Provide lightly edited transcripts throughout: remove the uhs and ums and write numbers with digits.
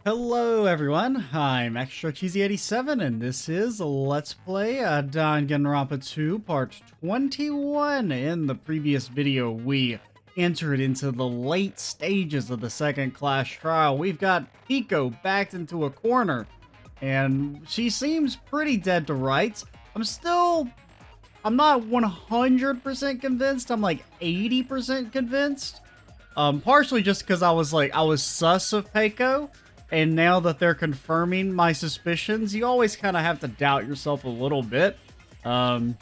Hello everyone, I'm Extra Cheesy 87 and this is Let's Play Danganronpa 2 Part 21. In the previous video, we entered into the late stages of the second class trial. We've got Pico backed into a corner, and she seems pretty dead to rights. I'm not 100% convinced, I'm like 80% convinced. Partially just because I was sus of Peiko. And now that they're confirming my suspicions, you always kind of have to doubt yourself a little bit. Let's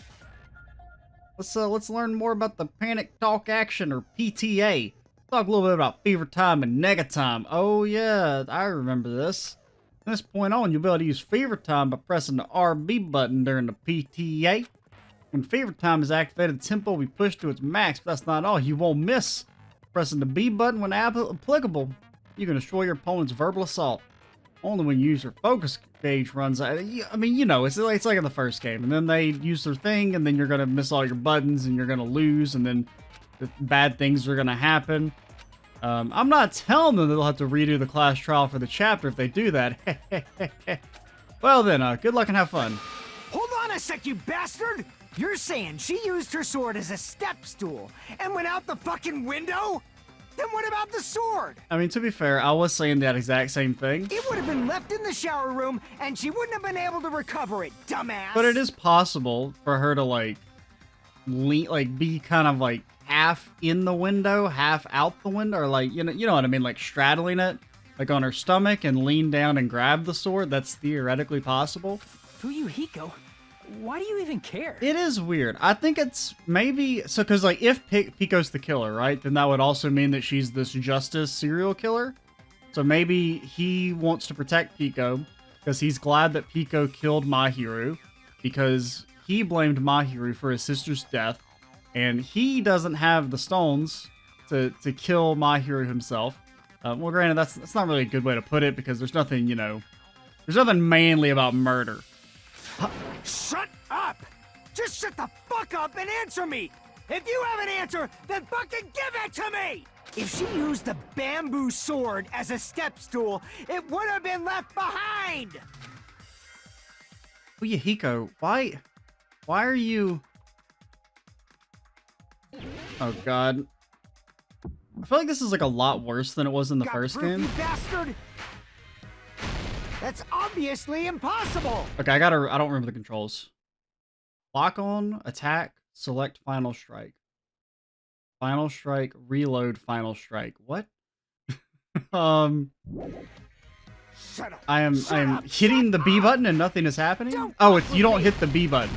learn more about the Panic Talk Action, or PTA. Talk a little bit about Fever Time and Nega Time. Oh yeah, I remember this. From this point on, you'll be able to use Fever Time by pressing the RB button during the PTA. When Fever Time is activated, the tempo will be pushed to its max, but that's not all. You won't miss pressing the B button when applicable. You can destroy your opponent's verbal assault. Only when you use your focus gauge runs out. I mean, you know, it's like in the first game. And then they use their thing, and then you're going to miss all your buttons, and you're going to lose, and then the bad things are going to happen. I'm not telling them they'll have to redo the class trial for the chapter if they do that. Well then, good luck and have fun. Hold on a sec, you bastard! You're saying she used her sword as a step stool and went out the fucking window? Then what about the sword? I mean, to be fair, I was saying that exact same thing. It would have been left in the shower room, and she wouldn't have been able to recover it, dumbass. But it is possible for her to, like, be kind of, like, half in the window, half out the window, or, like, you know what I mean, like, straddling it, like, on her stomach and lean down and grab the sword. That's theoretically possible. Fuyuhiko, why do you even care? It is weird. I think it's maybe... So, because, like, if Pico's the killer, right? Then that would also mean that she's this justice serial killer. So maybe he wants to protect Pico because he's glad that Pico killed Mahiru because he blamed Mahiru for his sister's death. And he doesn't have the stones to kill Mahiru himself. Well, granted, that's not really a good way to put it because there's nothing, you know... There's nothing manly about murder. Shut up! Just shut the fuck up and answer me! If you have an answer, then fucking give it to me! If she used the bamboo sword as a step stool, it would have been left behind! Fuyuhiko, why are you... Oh god. I feel like this is like a lot worse than it was in the first game. You bastard! That's obviously impossible! Okay, I don't remember the controls. Lock on, attack, select final strike. Final strike, reload, final strike. What? Shut up. I am hitting the B button and nothing is happening? Oh, it's you don't hit the B button.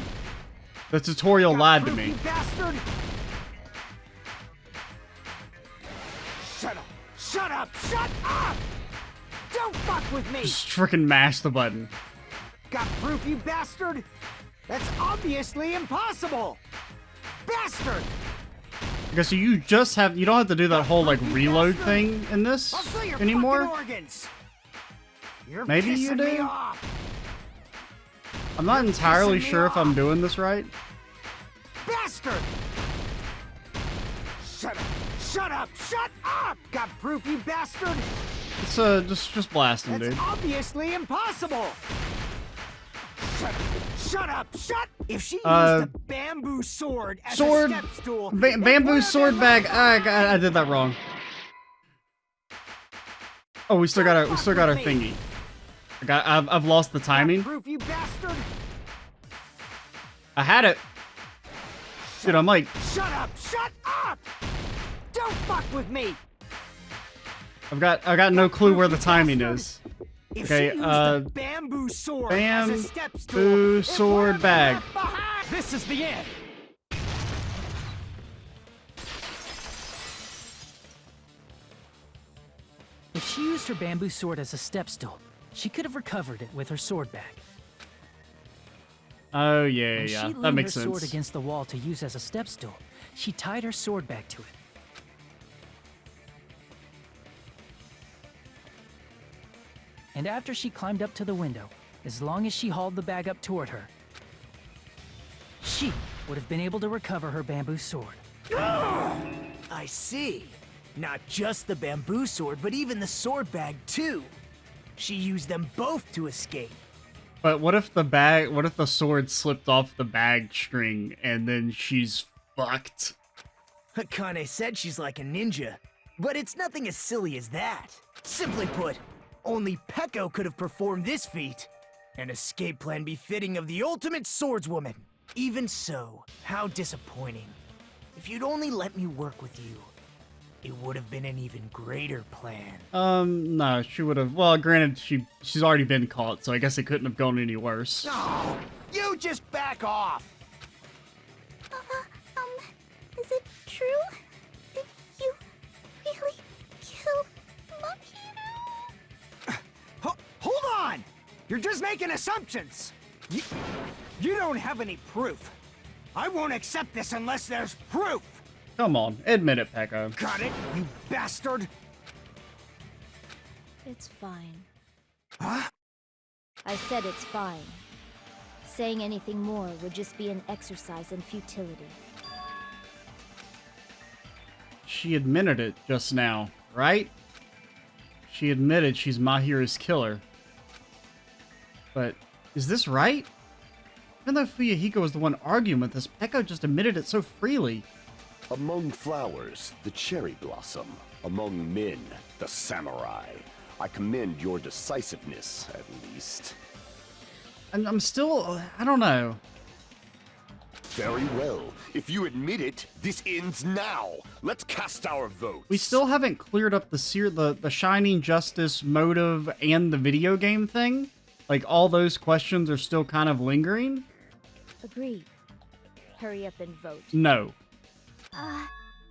The tutorial lied to me. You bastard! Shut up! Shut up! Shut up! Don't fuck with me! Just freaking mash the button. Got proof, you bastard? That's obviously impossible! Bastard! Okay, so you don't have to do that whole, like, reload thing in this anymore? Maybe you do? I'm not entirely sure if I'm doing this right. Bastard! Shut up! Shut up! Shut up! Got proof, you bastard? It's, just blast him, dude. That's obviously impossible! Shut up! Shut up! Shut! If she used a bamboo sword as a step stool... Bamboo sword bag! I did that wrong. Oh, we still got our thingy. I've lost the timing. Proof, you bastard! I had it. Dude, I'm like... Shut up! Shut up! Don't fuck with me! I've got no clue where the timing is. Okay, bamboo sword bamboo sword bag. This is the end! If she used her bamboo sword as a step stool, she could have recovered it with her sword bag. Oh, yeah, When yeah, she that leaned makes her sword sense. against the wall to use as a step stool, she tied her sword bag to it. And after she climbed up to the window, as long as she hauled the bag up toward her, she would have been able to recover her bamboo sword. I see. Not just the bamboo sword, but even the sword bag, too. She used them both to escape. But what if the sword slipped off the bag string and then she's fucked? Akane said she's like a ninja, but it's nothing as silly as that. Simply put, only Peko could have performed this feat. An escape plan befitting of the ultimate swordswoman. Even so, how disappointing. If you'd only let me work with you, it would have been an even greater plan. No, she would have. Well, granted, she's already been caught, so I guess it couldn't have gone any worse. No, you just back off. Is it true? Did you really kill Mahiru? Hold on! You're just making assumptions. You don't have any proof. I won't accept this unless there's proof. Come on, admit it, Peko. Got it, you bastard? It's fine. Huh? I said it's fine. Saying anything more would just be an exercise in futility. She admitted it just now, right? She admitted she's Mahiru's killer. But is this right? Even though Fuyuhiko was the one arguing with us, Peko just admitted it so freely. Among flowers, the cherry blossom. Among men, the samurai. I commend your decisiveness, at least. I'm still... I don't know. Very well. If you admit it, this ends now. Let's cast our votes. We still haven't cleared up the Shining Justice motive and the video game thing. Like, all those questions are still kind of lingering. Agreed. Hurry up and vote. No.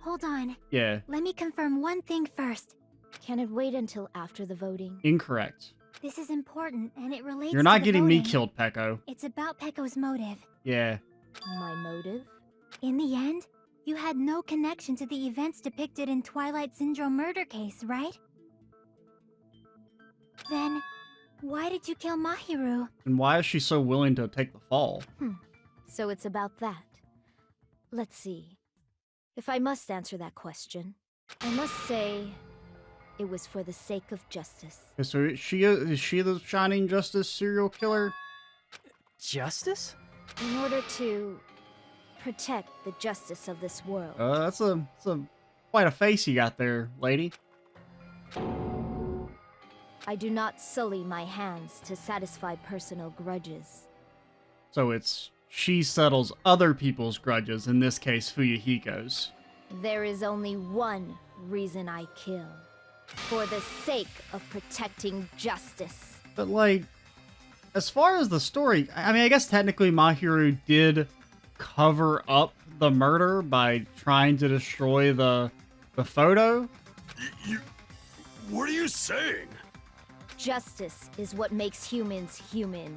Hold on. Yeah. Let me confirm one thing first. Can it wait until after the voting? Incorrect. This is important, and it relates You're not to the getting me voting. killed, Peko. It's about Peko's motive. Yeah. My motive? In the end, you had no connection to the events depicted in Twilight Syndrome murder case, right? Then, why did you kill Mahiru? And why is she so willing to take the fall? So it's about that. Let's see. If I must answer that question, I must say it was for the sake of justice. Okay, so is she the Shining Justice serial killer? Justice? In order to protect the justice of this world. That's quite a face you got there, lady. I do not sully my hands to satisfy personal grudges. So she settles other people's grudges, in this case, Fuyuhiko's. There is only one reason I kill. For the sake of protecting justice. But, like, as far as the story, I mean, I guess technically Mahiru did cover up the murder by trying to destroy the photo. What are you saying? Justice is what makes humans human.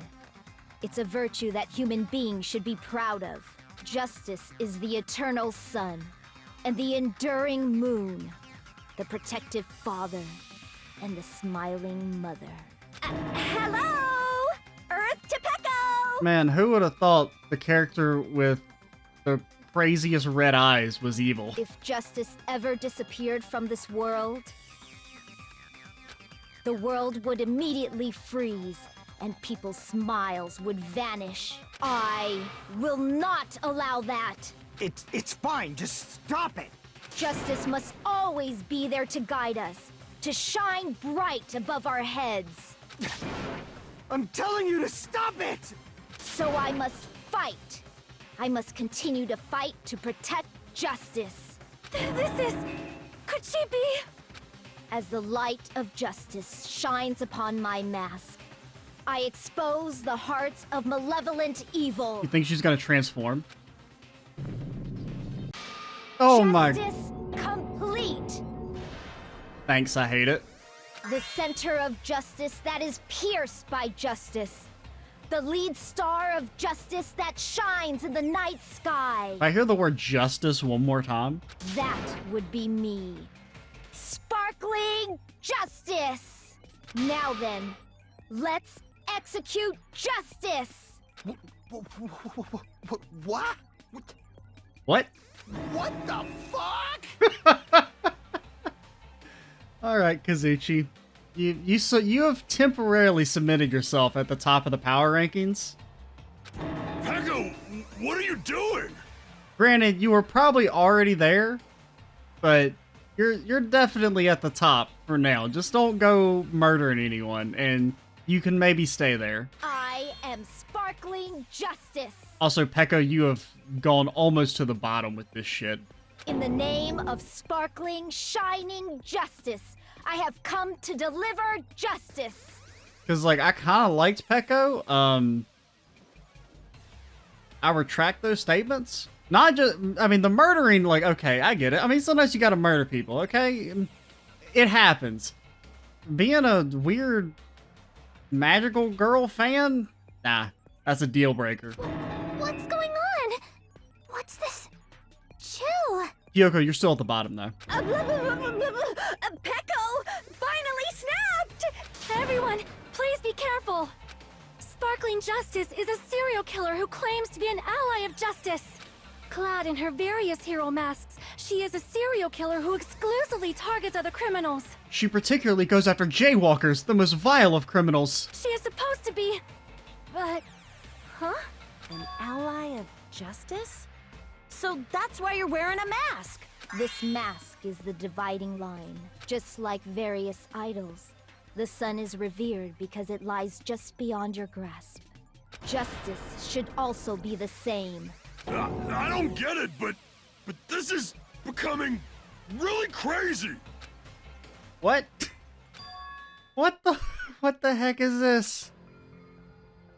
It's a virtue that human beings should be proud of. Justice is the eternal sun and the enduring moon, the protective father and the smiling mother. Hello! Earth to Peko! Man, who would have thought the character with the craziest red eyes was evil? If justice ever disappeared from this world, the world would immediately freeze and people's smiles would vanish. I will not allow that. It's fine, just stop it. Justice must always be there to guide us, to shine bright above our heads. I'm telling you to stop it! So I must fight. I must continue to fight to protect justice. Could she be? As the light of justice shines upon my mask, I expose the hearts of malevolent evil. You think she's gonna transform? Oh my... Justice complete. Thanks, I hate it. The center of justice that is pierced by justice. The lead star of justice that shines in the night sky. If I hear the word justice one more time... That would be me. Sparkling justice! Now then, let's execute justice! What? What? What the fuck? Alright, Kazuchi. You have temporarily submitted yourself at the top of the power rankings. Peko, what are you doing? Granted, you were probably already there, but you're definitely at the top for now. Just don't go murdering anyone, and you can maybe stay there. I am sparkling justice. Also, Peko, you have gone almost to the bottom with this shit. In the name of sparkling, shining justice, I have come to deliver justice. Because, like, I kind of liked Peko. I retract those statements. Not just, I mean, the murdering, like, okay, I get it. I mean, sometimes you gotta murder people, okay? It happens. Being a weird magical girl fan? Nah, that's a deal breaker. What's going on? What's this? Chill. Kyoko, you're still at the bottom, though. Peko finally snapped! Everyone, please be careful. Sparkling Justice is a serial killer who claims to be an ally of justice. Clad in her various hero masks, she is a serial killer who exclusively targets other criminals. She particularly goes after jaywalkers, the most vile of criminals. She is supposed to be... but... Huh? An ally of justice? So that's why you're wearing a mask! This mask is the dividing line. Just like various idols, the sun is revered because it lies just beyond your grasp. Justice should also be the same. I don't get it, but this is becoming really crazy. What? What the heck is this?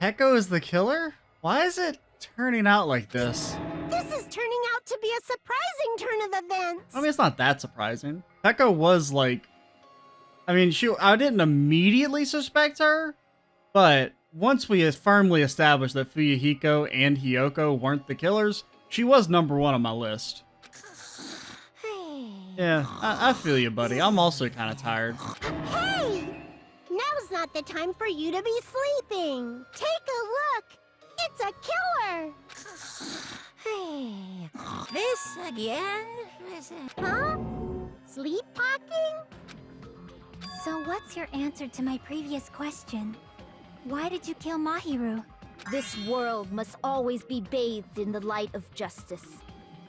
Peko is the killer? Why is it turning out like this? This is turning out to be a surprising turn of events. I mean, it's not that surprising. Peko was like... I mean, I didn't immediately suspect her, but once we firmly established that Fuyuhiko and Hiyoko weren't the killers, she was number one on my list. Yeah, I feel you, buddy. I'm also kind of tired. Hey! Now's not the time for you to be sleeping. Take a look. It's a killer. Hey, this again? Huh? Sleepwalking? So what's your answer to my previous question? Why did you kill Mahiru? This world must always be bathed in the light of justice.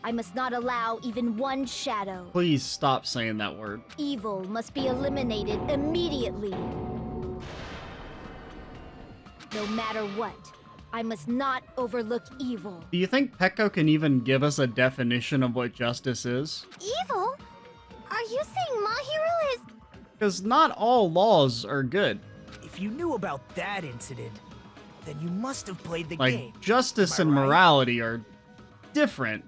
I must not allow even one shadow. Please stop saying that word. Evil must be eliminated immediately. No matter what, I must not overlook evil. Do you think Peko can even give us a definition of what justice is? Evil? Are you saying Mahiru is... Because not all laws are good. If you knew about that incident, then you must have played the Like, game. justice Am I and right? morality are different.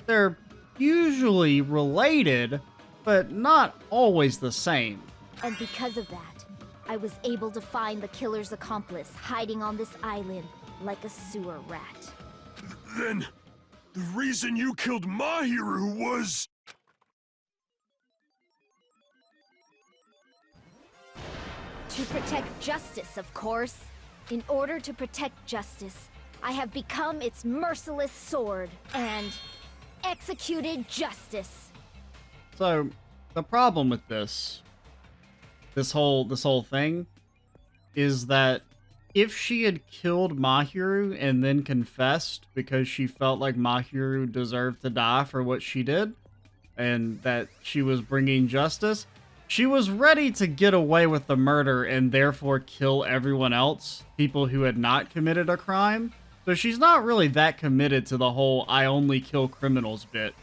They're usually related, but not always the same. And because of that, I was able to find the killer's accomplice hiding on this island like a sewer rat. Then, the reason you killed Mahiru was... To protect justice, of course. In order to protect justice, I have become its merciless sword and executed justice. So, the problem with this whole thing is that if she had killed Mahiru and then confessed because she felt like Mahiru deserved to die for what she did and that she was bringing justice, she was ready to get away with the murder and therefore kill everyone else, people who had not committed a crime. So she's not really that committed to the whole I only kill criminals bit.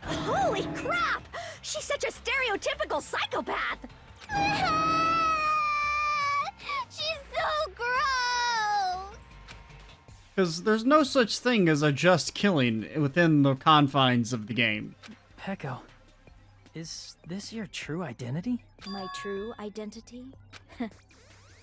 Holy crap! She's such a stereotypical psychopath! She's so gross! Because there's no such thing as a just killing within the confines of the game. Peko, is this your true identity? My true identity?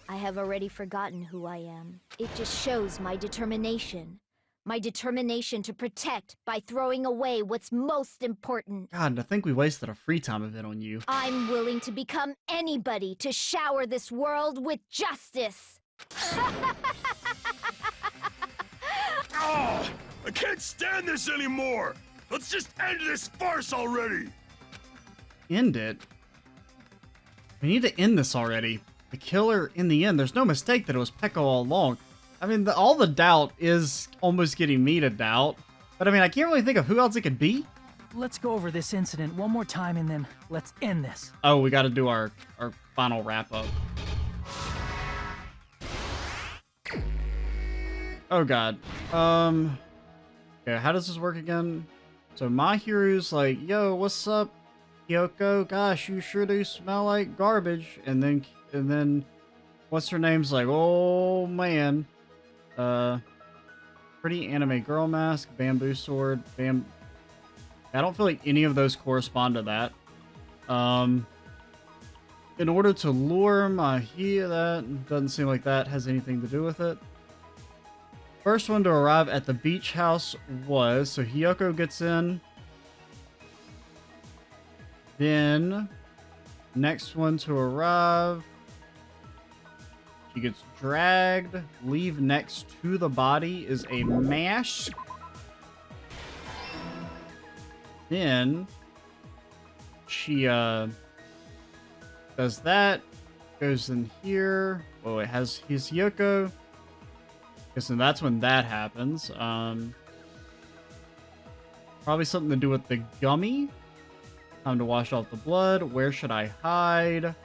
I have already forgotten who I am. It just shows my determination. My determination to protect by throwing away what's most important. God, I think we wasted a free time event on you. I'm willing to become anybody to shower this world with justice. Oh, I can't stand this anymore! Let's just end this farce already! End it? We need to end this already. The killer, in the end, there's no mistake that it was Pekka all along. I mean, all the doubt is almost getting me to doubt. But I mean, I can't really think of who else it could be. Let's go over this incident one more time and then let's end this. Oh, we got to do our final wrap up. Oh god. Okay, how does this work again? So Mahiru's like, yo, what's up, Kyoko? Gosh, you sure do smell like garbage. And then what's her name's like, oh man. Pretty anime girl mask, bamboo sword, I don't feel like any of those correspond to that. In order to lure Mahiru, that doesn't seem like that has anything to do with it. First one to arrive at the beach house was, so Hiyoko gets in. Then, next one to arrive, she gets dragged. Leave next to the body is a mask. Then, she, does that, goes in here. Oh, it has his Hiyoko. So that's when that happens. Probably something to do with the gummy. Time to wash off the blood. Where should I hide?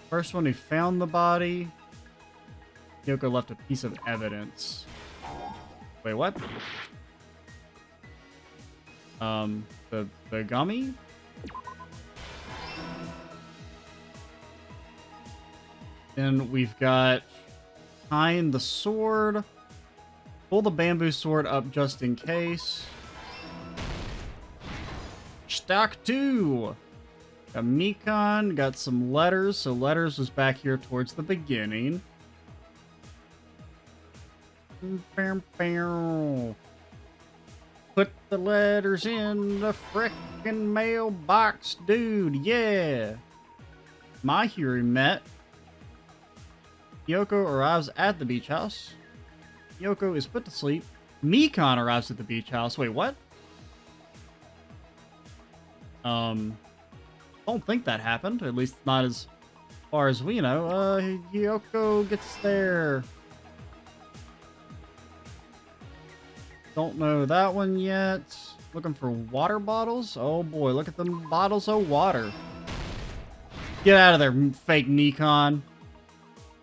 First one who found the body. Yoko left a piece of evidence. Wait, what? The gummy? Then we've got tying the sword. Pull the bamboo sword up just in case. Stock 2. Got Mikan, got some letters. So letters was back here towards the beginning. Put the letters in the frickin' mailbox, dude. Yeah. Mahiru met. Kyoko arrives at the beach house. Kyoko is put to sleep. Mikan arrives at the beach house. Wait, what? Don't think that happened. At least not as far as we know. Kyoko gets there. Don't know that one yet. Looking for water bottles. Oh boy, look at them bottles of water. Get out of there, fake Nikon.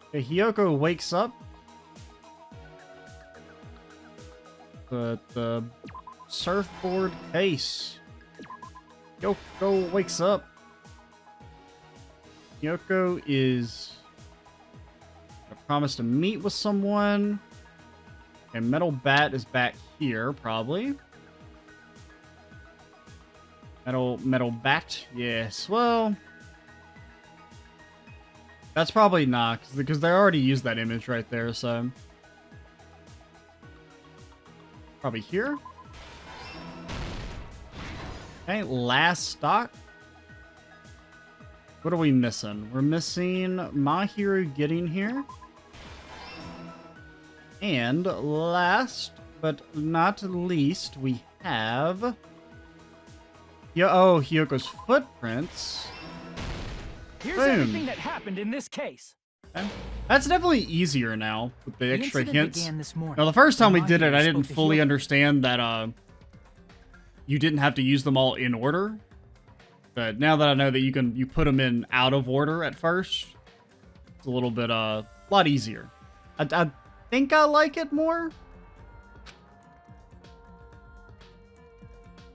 Okay, Hiyoko wakes up. The surfboard case. Kyoko wakes up. Kyoko is promised to meet with someone. And Metal Bat is back here, probably. Metal Bat, yes. Well, that's probably not, because they already used that image right there, so. Probably here. Okay, last stock. What are we missing? We're missing Mahiru getting here. And last but not least, we have Hyoko's footprints. Here's Boom. everything that happened in this case. Okay. That's definitely easier now with the extra incident hints. began this morning Now, the first time we when did it, Mahiru I didn't spoke to fully Hiyoko. understand that you didn't have to use them all in order. But now that I know that you put them in out of order at first, it's a little bit lot easier. I think I like it more.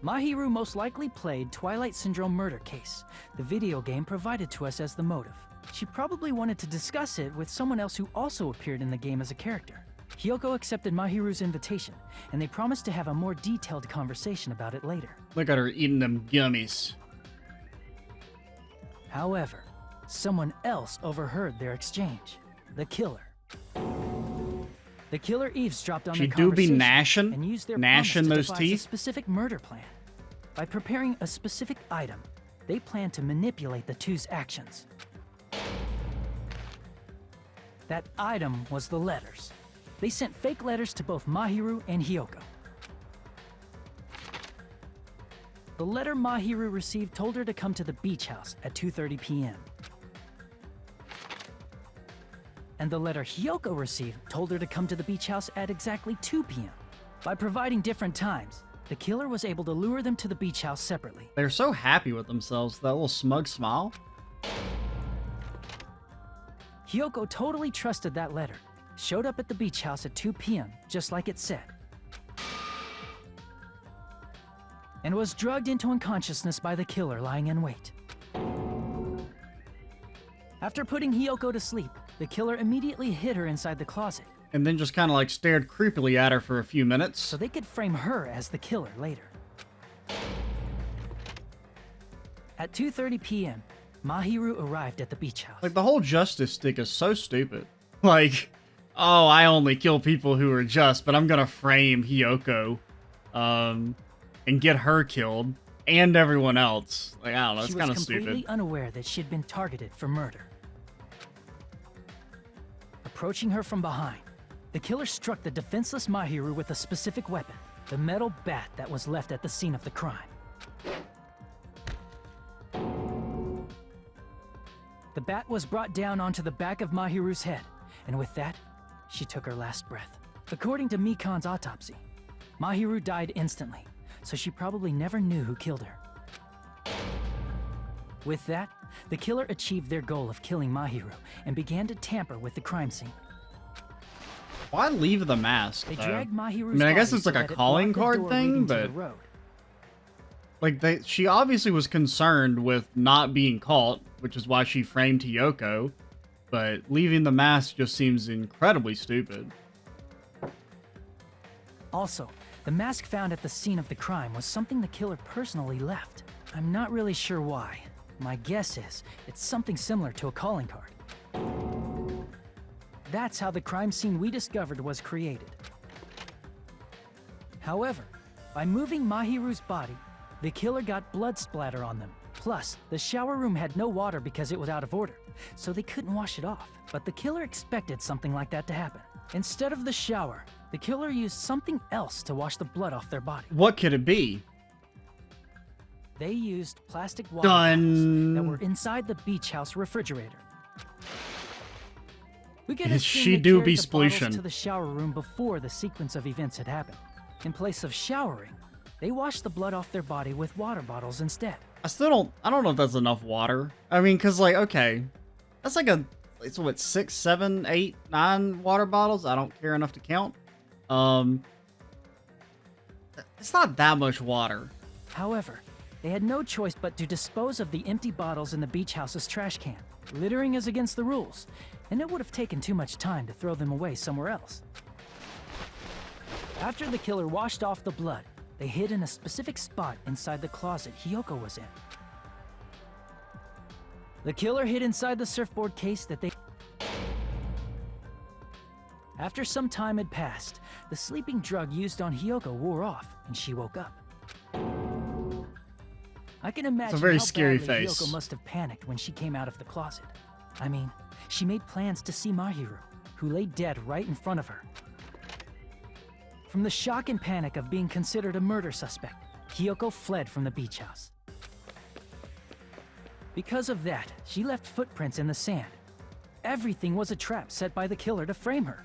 Mahiru most likely played Twilight Syndrome Murder Case, the video game provided to us as the motive. She probably wanted to discuss it with someone else who also appeared in the game as a character. Hiyoko accepted Mahiru's invitation, and they promised to have a more detailed conversation about it later. Look at her eating them gummies. However, someone else overheard their exchange. The killer. The killer eavesdropped on She their do be conversation gnashing? and used their Gnashing promise those to devise teeth? a specific murder plan. By preparing a specific item, they planned to manipulate the two's actions. That item was the letters. They sent fake letters to both Mahiru and Hiyoko. The letter Mahiru received told her to come to the beach house at 2:30 p.m. And the letter Hiyoko received told her to come to the beach house at exactly 2 p.m. By providing different times, the killer was able to lure them to the beach house separately. They're so happy with themselves, that little smug smile. Hiyoko totally trusted that letter, showed up at the beach house at 2 p.m., just like it said, and was drugged into unconsciousness by the killer lying in wait. After putting Hiyoko to sleep, the killer immediately hid her inside the closet, And then just kind of like stared creepily at her for a few minutes. so they could frame her as the killer later. At 2:30 p.m., Mahiru arrived at the beach house. Like, the whole justice stick is so stupid. Like, oh, I only kill people who are just, but I'm gonna frame Hiyoko, and get her killed, and everyone else. Like, I don't know, it's She kind was of completely stupid. unaware that she had been targeted for murder. Approaching her from behind, the killer struck the defenseless Mahiru with a specific weapon, the metal bat that was left at the scene of the crime. The bat was brought down onto the back of Mahiru's head, and with that, she took her last breath. According to Mikan's autopsy, Mahiru died instantly, so she probably never knew who killed her. With that, the killer achieved their goal of killing Mahiru and began to tamper with the crime scene. Why leave the mask, They though? dragged Mahiru's I mean, I guess body it's so like a that it calling blocked the card door thing, leading to the but- road. Like, she obviously was concerned with not being caught, which is why she framed Hiyoko, but leaving the mask just seems incredibly stupid. Also, the mask found at the scene of the crime was something the killer personally left. I'm not really sure why. My guess is it's something similar to a calling card. That's how the crime scene we discovered was created. However, by moving Mahiru's body, the killer got blood splatter on them. Plus, the shower room had no water because it was out of order, so they couldn't wash it off. But the killer expected something like that to happen. Instead of the shower, the killer used something else to wash the blood off their body. What could it be? They used plastic water Done. bottles that were inside the beach house refrigerator. We can Yes, assume she they do carried be the bottles splooshin'. to the shower room before the sequence of events had happened. In place of showering, they washed the blood off their body with water bottles instead. I don't know if that's enough water. I mean, cause like, okay, that's like it's what, 6, 7, 8, 9 water bottles? I don't care enough to count. It's not that much water. However, they had no choice but to dispose of the empty bottles in the beach house's trash can. Littering is against the rules, and it would have taken too much time to throw them away somewhere else. After the killer washed off the blood, they hid in a specific spot inside the closet Hiyoko was in. The killer hid inside the surfboard case that they... After some time had passed, the sleeping drug used on Hiyoko wore off, and she woke up. I can imagine very how scary badly face. Hiyoko must have panicked when she came out of the closet. I mean, she made plans to see Mahiru, who lay dead right in front of her. From the shock and panic of being considered a murder suspect, Hiyoko fled from the beach house. Because of that, she left footprints in the sand. Everything was a trap set by the killer to frame her.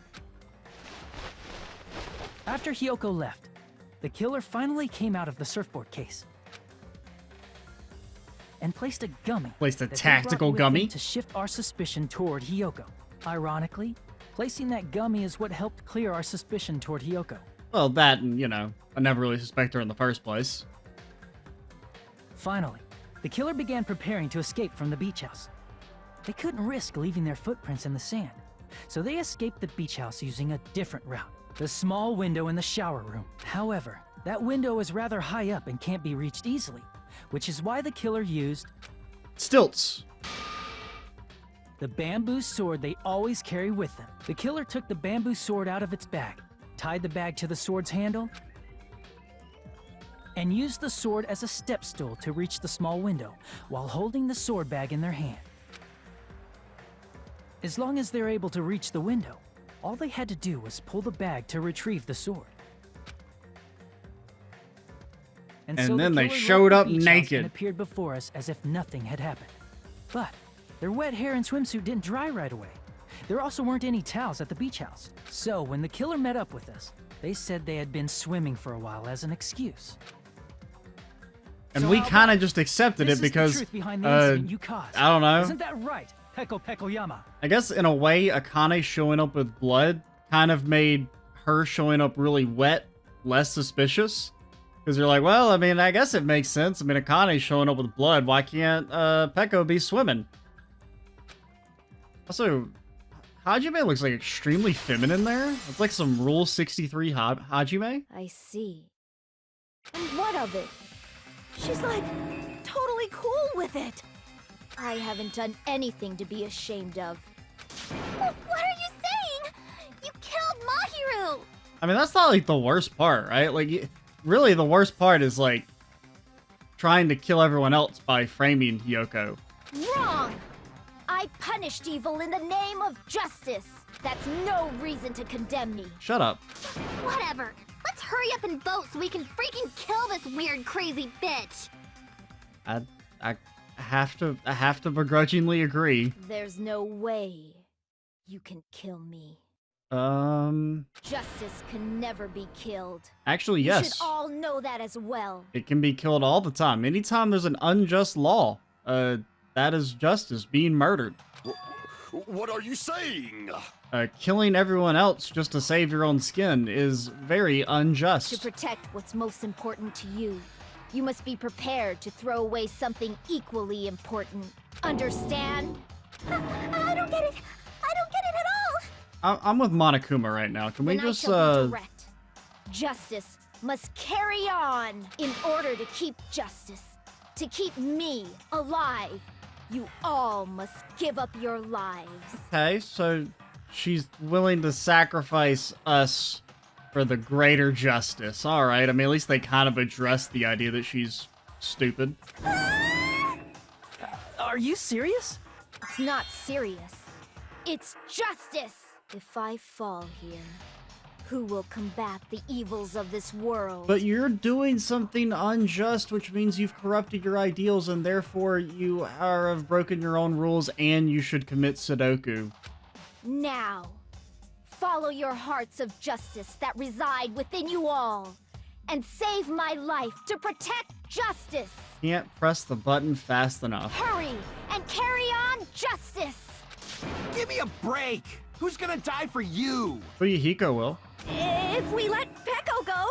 After Hiyoko left, the killer finally came out of the surfboard case and placed a gummy. Placed a that they tactical brought with them gummy? to shift our suspicion toward Hiyoko. Ironically, placing that gummy is what helped clear our suspicion toward Hiyoko. Well, that, and, you know, I never really suspect her in the first place. Finally, the killer began preparing to escape from the beach house. They couldn't risk leaving their footprints in the sand, so they escaped the beach house using a different route, the small window in the shower room. However, that window is rather high up and can't be reached easily, which is why the killer used Stilts. the bamboo sword they always carry with them. The killer took the bamboo sword out of its bag, tied the bag to the sword's handle, and used the sword as a step stool to reach the small window while holding the sword bag in their hand. As long as they're able to reach the window, all they had to do was pull the bag to retrieve the sword. And And so then the they killer showed left up the beach house naked. and appeared before us as if nothing had happened. But their wet hair and swimsuit didn't dry right away. There also weren't any towels at the beach house. So when the killer met up with us, they said they had been swimming for a while as an excuse. And So we how kind of about just accepted this it is the because, truth behind the incident you caused. I don't know. Isn't that right, Peko Pekoyama? I guess in a way, Akane showing up with blood kind of made her showing up really wet less suspicious. Because you're like, well, I mean, I guess it makes sense. I mean, Akane's showing up with blood. Why can't Peko be swimming? Also, Hajime looks like extremely feminine there. It's like some Rule 63 Hajime. I see. And what of it? She's like totally cool with it. I haven't done anything to be ashamed of. What are you saying? You killed Mahiru! I mean, that's not like the worst part, right? Like, really, the worst part is like trying to kill everyone else by framing Hiyoko. Wrong! I punished evil in the name of justice. That's no reason to condemn me. Shut up. Whatever. Let's hurry up and vote so we can freaking kill this weird, crazy bitch. I have to begrudgingly agree. There's no way you can kill me. Justice can never be killed. Actually, You yes. should all know that as well. It can be killed all the time. Anytime there's an unjust law, that is justice being murdered. What are you saying? Killing everyone else just to save your own skin is very To unjust. protect what's most important to you, you must be prepared to throw away something equally important. Understand? I don't get it. I don't get it at all. I'm with Monokuma right now. Can we Then just, I shall be direct. Justice must carry on in order to keep justice. To keep me alive, you all must give up your lives. Okay, so she's willing to sacrifice us for the greater justice. All right, I mean, at least they kind of addressed the idea that she's stupid. Are you serious? It's not serious. It's justice. If I fall here, who will combat the evils of this world? But you're doing something unjust, which means you've corrupted your ideals, and therefore you have broken your own rules, and you should commit Sudoku. Now, follow your hearts of justice that reside within you all, and save my life to protect justice. Can't press the button fast enough. Hurry and carry on justice. Give me a break! Who's gonna die for you? Fuyuhiko will. If we let Peko go,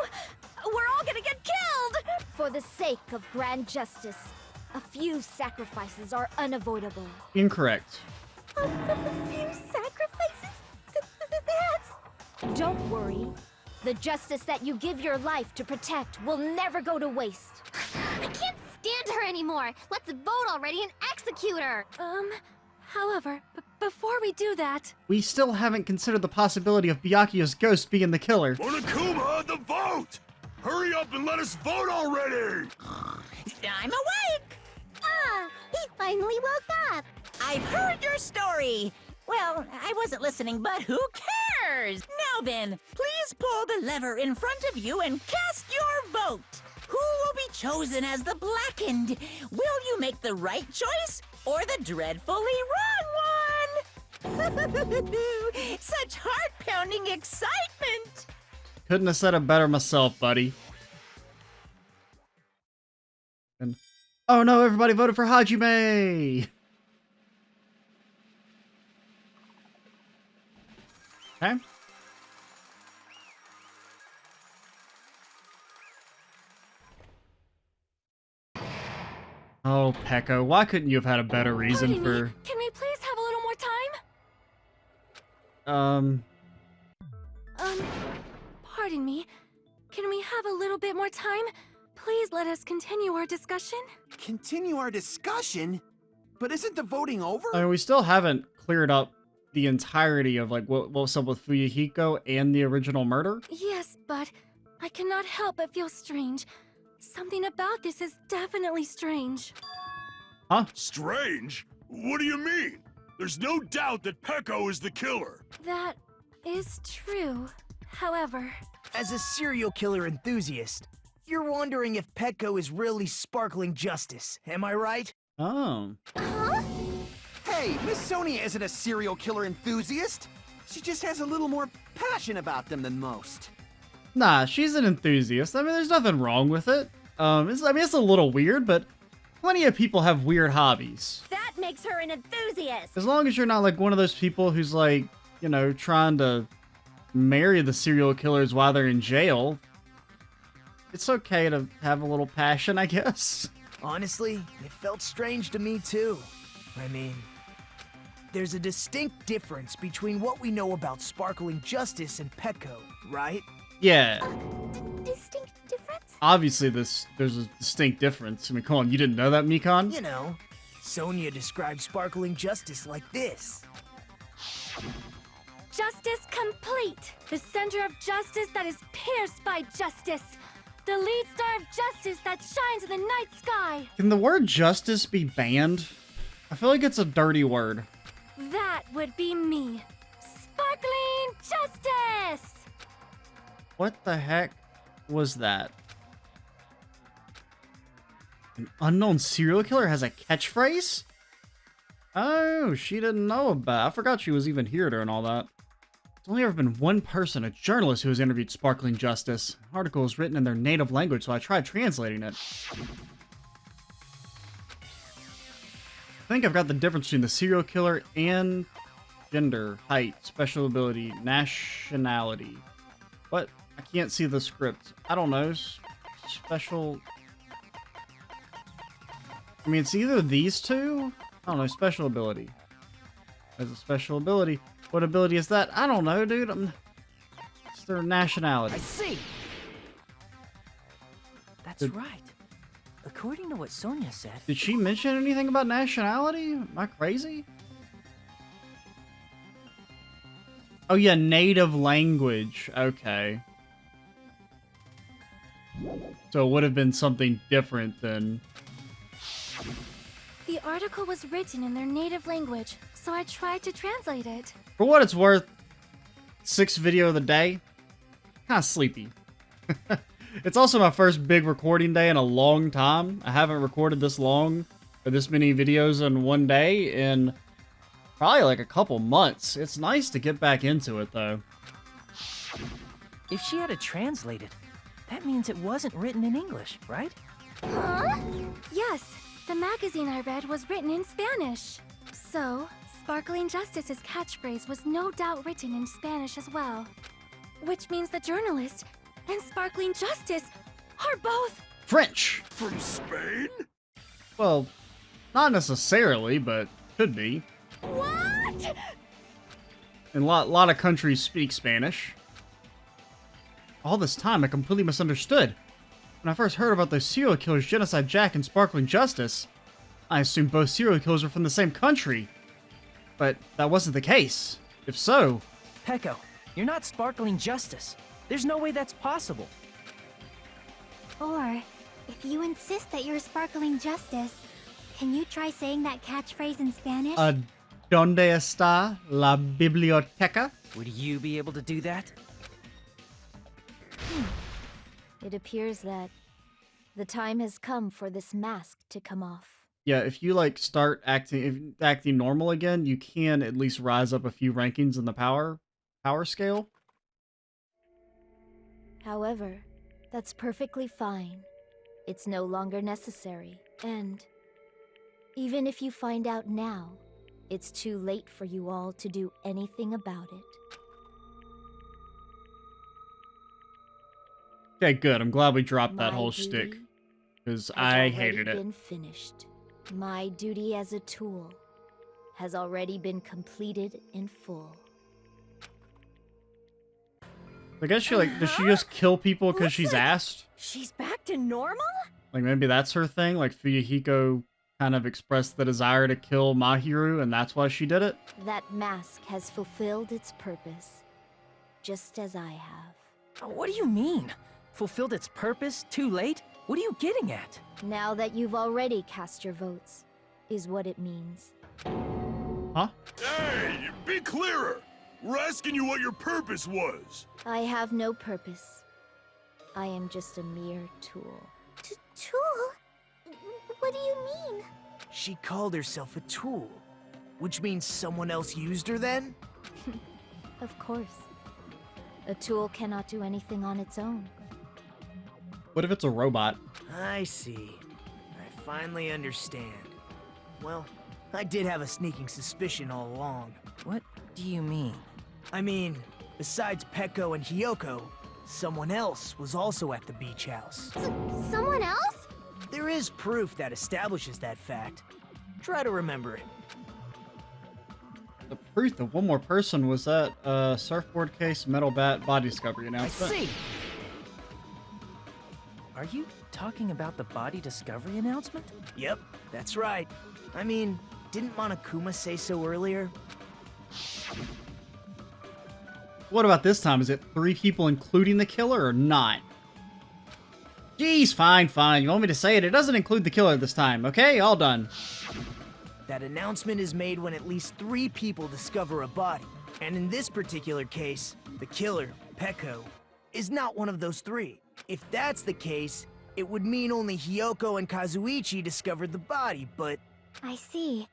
we're all gonna get killed. For the sake of grand justice, a few sacrifices are unavoidable. Incorrect. A few sacrifices? That's... Don't worry. The justice that you give your life to protect will never go to waste. I can't stand her anymore. Let's vote already and execute her. However, before we do that... We still haven't considered the possibility of Byakuya's ghost being the killer. Monokuma, the vote! Hurry up and let us vote already! I'm awake! Ah, he finally woke up. I've heard your story! Well, I wasn't listening, but who cares? Now then, please pull the lever in front of you and cast your vote! Who will be chosen as the Blackened? Will you make the right choice or the dreadfully wrong one? Such heart-pounding excitement! Couldn't have said it better myself, buddy. And oh no, everybody voted for Hajime! Okay. Oh, Peko, why couldn't you have had a better reason Pardon for... me, can we please have a little more time? Pardon me. Can we have a little bit more time? Please let us continue our discussion. Continue our discussion? But isn't the voting over? I mean, we still haven't cleared up the entirety of, like, what's up with Fuyuhiko and the original murder. Yes, but I cannot help but feel strange. Something about this is definitely strange. Strange? What do you mean? There's no doubt that Peko is the killer. That is true. However, As a serial killer enthusiast, You're wondering if Petco is really sparkling justice, am I right? Oh. Hey, Miss Sonia isn't a serial killer enthusiast. She just has a little more passion about them than most. Nah, she's an enthusiast. I mean, there's nothing wrong with it. It's a little weird, but plenty of people have weird hobbies. That makes her an enthusiast. As long as you're not like one of those people who's like, you know, trying to marry the serial killers while they're in jail. It's okay to have a little passion, I guess. Honestly, it felt strange to me too. I mean, there's a distinct difference between what we know about sparkling justice and Petco, right? Yeah. Distinct difference? Obviously, there's a distinct difference. I mean, come on, you didn't know that, Mikon? You know, Sonia described sparkling justice like this. Justice complete. The center of justice that is pierced by justice. The lead star of justice that shines in the night sky. Can the word justice be banned? I feel like it's a dirty word. That would be me. Sparkling justice! What the heck was that? An unknown serial killer has a catchphrase? Oh, she didn't know about. I forgot she was even here during all that. There's only ever been one person, a journalist, who has interviewed Sparkling Justice. The article was written in their native language, so I tried translating it. I think I've got the difference between the serial killer and gender, height, special ability, nationality. What? I can't see the script. I don't know. Special... I mean, it's either these two. I don't know. Special ability. There's a special ability. What ability is that? I don't know, dude. It's their nationality. I see. That's right. According to what Sonia said... Did she mention anything about nationality? Am I crazy? Oh yeah, native language. Okay. So it would have been something different than... The article was written in their native language, so I tried to translate it. For what it's worth, 6th video of the day. Kinda sleepy. It's also my first big recording day in a long time. I haven't recorded this long, or this many videos in one day, in probably like a couple months. It's nice to get back into it, though. If she had it translated, that means it wasn't written in English, right? Huh? Yes, the magazine I read was written in Spanish. So, Sparkling Justice's catchphrase was no doubt written in Spanish as well. Which means the journalist and Sparkling Justice are both... French! From Spain? Well, not necessarily, but could be. What? And a lot of countries speak Spanish. All this time, I completely misunderstood. When I first heard about those serial killers, Genocide Jack and Sparkling Justice, I assumed both serial killers were from the same country. But that wasn't the case. If so... Pecco, you're not Sparkling Justice. There's no way that's possible. Or, if you insist that you're sparkling justice, can you try saying that catchphrase in Spanish? ¿Dónde está la biblioteca? Would you be able to do that? It appears that the time has come for this mask to come off. Yeah, if you like start acting normal again, you can at least rise up a few rankings in the power scale. However, that's perfectly fine. It's no longer necessary. And even if you find out now, it's too late for you all to do anything about it. Okay, good. I'm glad we dropped that My whole duty shtick, because has I already hated it. been finished. My duty as a tool has already been completed in full. I guess she does she just kill people because she's asked? She's back to normal? Like maybe that's her thing? Like Fuyuhiko kind of expressed the desire to kill Mahiru and that's why she did it? That mask has fulfilled its purpose, just as I have. What do you mean? Fulfilled its purpose? Too late? What are you getting at? Now that you've already cast your votes, is what it means. Huh? Hey, be clearer! We're asking you what your purpose was! I have no purpose. I am just a mere tool. Tool? What do you mean? She called herself a tool, which means someone else used her then? Of course. A tool cannot do anything on its own. What if it's a robot? I see. I finally understand. Well, I did have a sneaking suspicion all along. What do you mean? I mean, besides Peko and Hiyoko, someone else was also at the beach house. Someone else? There is proof that establishes that fact. Try to remember it. The proof of one more person was that surfboard case, metal bat, body discovery I announcement. see. Are you talking about the body discovery announcement? Yep, that's right. I mean, didn't Monokuma say so earlier? What about this time? Is it 3 people including the killer or not? Geez, fine. You want me to say it? It doesn't include the killer this time, okay? All done. That announcement is made when at least 3 people discover a body. And in this particular case, the killer, Peko, is not one of those 3. If that's the case, it would mean only Hiyoko and Kazuichi discovered the body, but... I see.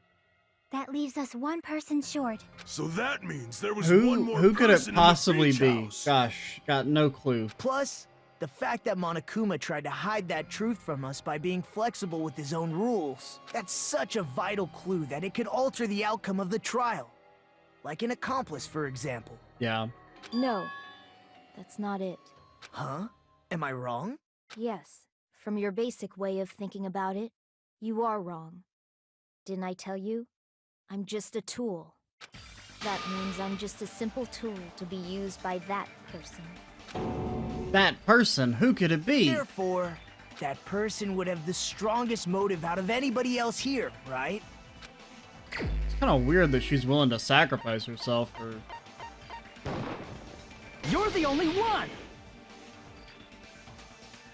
That leaves us one person short. So that means there was one more Who could it person in the possibly beach be? house. Gosh, got no clue. Plus, the fact that Monokuma tried to hide that truth from us by being flexible with his own rules. That's such a vital clue that it could alter the outcome of the trial. Like an accomplice, for example. Yeah. No, that's not it. Huh? Am I wrong? Yes, from your basic way of thinking about it, you are wrong. Didn't I tell you? I'm just a tool. That means I'm just a simple tool to be used by that person. That person, who could it be? Therefore, that person would have the strongest motive out of anybody else here, right? It's kind of weird that she's willing to sacrifice herself for... You're the only one!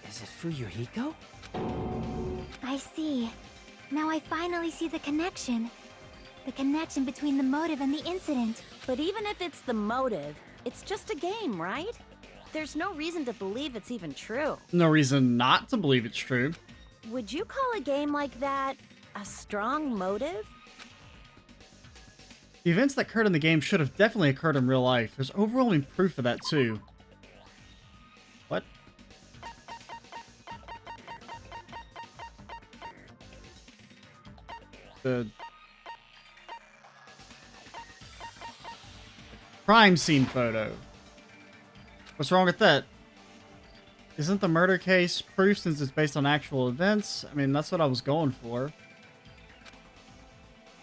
Is it Fuyuhiko? I see. Now I finally see the connection. The connection between the motive and the incident. But even if it's the motive, it's just a game, right? There's no reason to believe it's even true. No reason not to believe it's true. Would you call a game like that a strong motive? The events that occurred in the game should have definitely occurred in real life. There's overwhelming proof of that too. What? The crime scene photo. What's wrong with that? Isn't the murder case proof since it's based on actual events? I mean, that's what I was going for.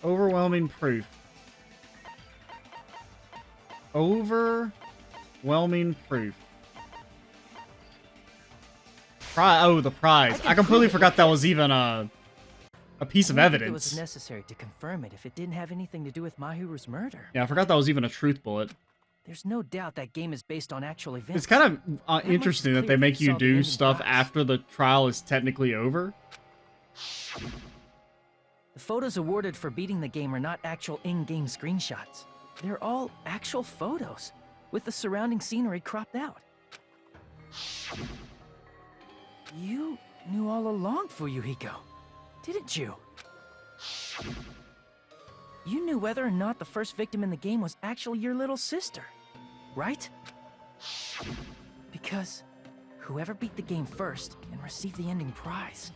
Overwhelming proof. Overwhelming proof. Oh, the prize. I completely forgot that was even a piece of I didn't think evidence. It was necessary to confirm it if it didn't have anything to do with Mahiru's murder. Yeah, I forgot that was even a truth bullet. There's no doubt that game is based on actual events. It's kind of interesting that they make you do stuff prize. after the trial is technically over. The photos awarded for beating the game are not actual in-game screenshots. They're all actual photos, with the surrounding scenery cropped out. You knew all along, Fuyuhiko, didn't you? You knew whether or not the first victim in the game was actually your little sister, right? Because whoever beat the game first and received the ending prize.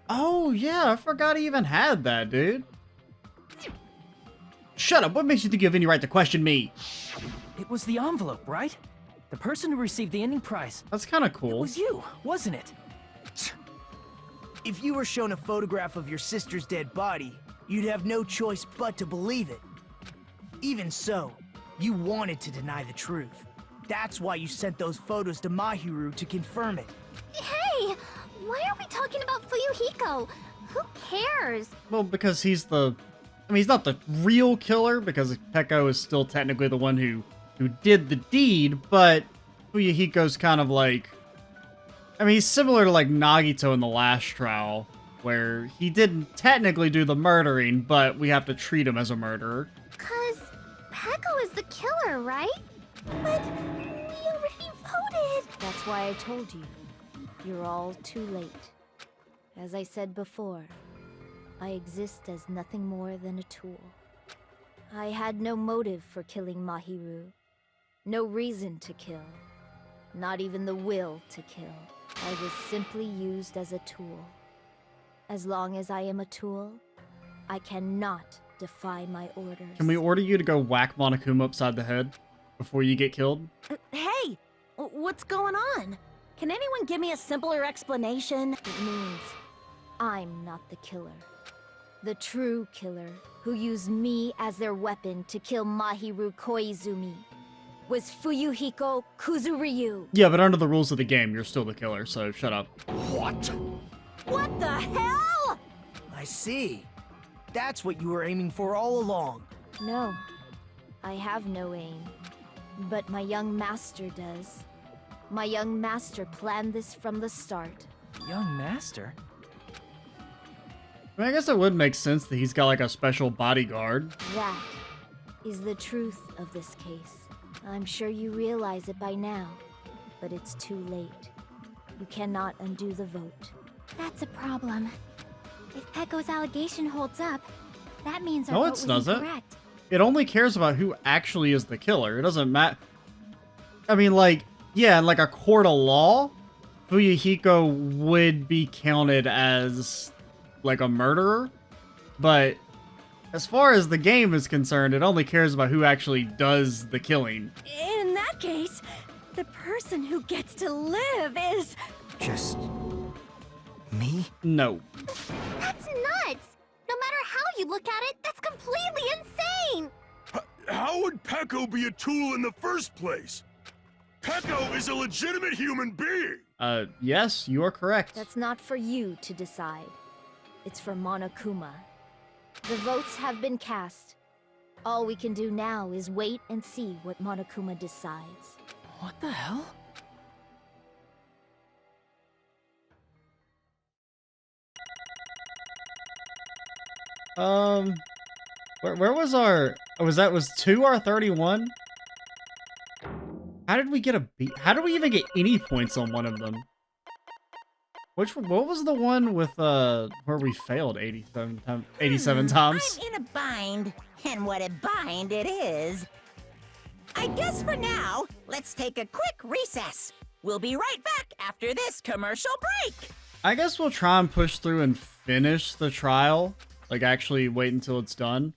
Oh, yeah, I forgot he even had that, dude. Shut up, what makes you think you have any right to question me? It was the envelope, right? The person who received the ending prize. That's kind of It cool. was you, wasn't it? If you were shown a photograph of your sister's dead body, you'd have no choice but to believe it. Even so, you wanted to deny the truth. That's why you sent those photos to Mahiru to confirm it. Hey! Why are we talking about Fuyuhiko? Who cares? Well, because he's the... I mean, he's not the real killer, because Peko is still technically the one who did the deed, but Fuyuhiko's kind of like... I mean, he's similar to, like, Nagito in the last trial, where he didn't technically do the murdering, but we have to treat him as a murderer. 'Cause Peko is the killer, right? But we already voted. That's why I told you. You're all too late. As I said before, I exist as nothing more than a tool. I had no motive for killing Mahiru. No reason to kill. Not even the will to kill. I was simply used as a tool. As long as I am a tool, I cannot defy my orders. Can we order you to go whack Monokuma upside the head before you get killed? Hey! What's going on? Can anyone give me a simpler explanation? It means I'm not the killer. The true killer, who used me as their weapon to kill Mahiru Koizumi, was Fuyuhiko Kuzuryu. Yeah, but under the rules of the game, you're still the killer, so shut up. What? What the hell? I see. That's what you were aiming for all along. No, I have no aim. But my young master does. My young master planned this from the start. Young master? I mean, I guess it would make sense that he's got like a special bodyguard. That is the truth of this case. I'm sure you realize it by now, but it's too late. You cannot undo the vote. That's a problem. If Pecco's allegation holds up, that means our No, vote it was doesn't. incorrect. It only cares about who actually is the killer. It doesn't matter. I mean, like, yeah, in like a court of law, Fuyuhiko would be counted as like a murderer, but as far as the game is concerned, it only cares about who actually does the killing. In that case, the person who gets to live is... Just... me? No. That's nuts! No matter how you look at it, that's completely insane! How would Pecco be a tool in the first place? Pecco is a legitimate human being! Yes, you are correct. That's not for you to decide. It's for Monokuma. The votes have been cast. All we can do now is wait and see what Monokuma decides. What the hell? Where was our... Oh, was 2 our 31? How did we get a B? How did we even get any points on one of them? What was the one with, where we failed 87 times? I'm in a bind, and what a bind it is. I guess for now, let's take a quick recess. We'll be right back after this commercial break. I guess we'll try and push through and finish the trial. Like, actually wait until it's done.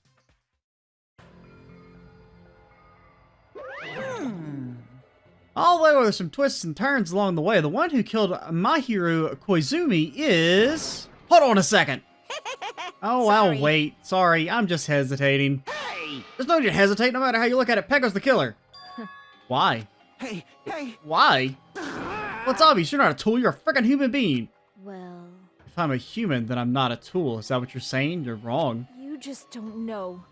Although there's some twists and turns along the way, the one who killed Mahiru Koizumi is... Hold on a second. Oh, Sorry. I'll wait. Sorry, I'm just hesitating. Hey! There's no need to hesitate, no matter how you look at it. Pecco's the killer. Why? Hey! Why? What's obvious? You're not a tool, you're a freaking human being. Well, If I'm a human, then I'm not a tool. Is that what you're saying? You're wrong. you just don't know.